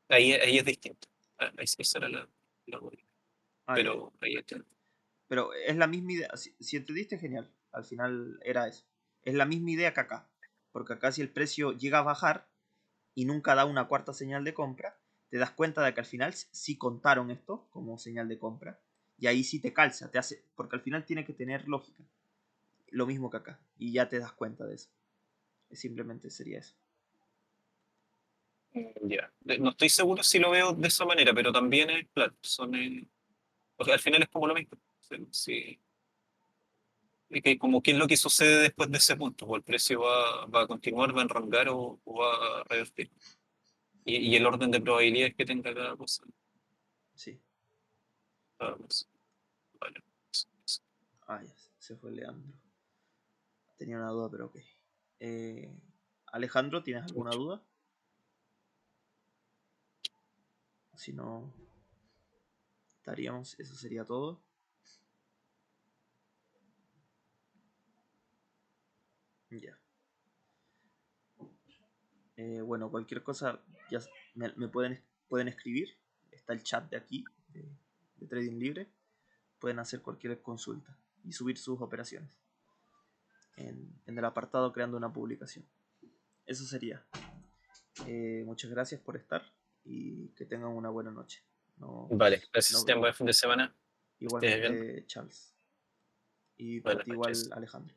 ahí es distinto. Esa era la lógica. Ah, ya. Pero ahí está. Pero es la misma idea. Si entendiste, genial. Al final era eso. Es la misma idea que acá. Porque acá si el precio llega a bajar y nunca da una cuarta señal de compra, te das cuenta de que al final sí contaron esto como señal de compra. Y ahí sí te calza, te hace. Porque al final tiene que tener lógica. Lo mismo que acá. Y ya te das cuenta de eso. Simplemente sería eso. Ya. No estoy seguro si lo veo de esa manera, pero también es, claro, o sea, al final es como lo mismo. Sí. Y que como qué es lo que sucede después de ese punto, o el precio va a continuar, va a enrangar o va a revertir. Y el orden de probabilidades que tenga cada cosa. Sí. Cada cosa. Vale. Ah, ya. Se fue Leandro. Tenía una duda, pero ok. Alejandro, ¿tienes alguna duda? Si no, estaríamos. Eso sería todo. Ya. Bueno, cualquier cosa ya me pueden escribir. Está el chat de aquí, de Trading Libre. Pueden hacer cualquier consulta y subir sus operaciones en el apartado creando una publicación. Eso sería. Muchas gracias por estar y que tengan una buena noche. Vale, Nos gracias. Ten vemos. buen fin de semana. Que estés bien. Igualmente, Charles. Y para Buenas ti igual, noches. Alejandro.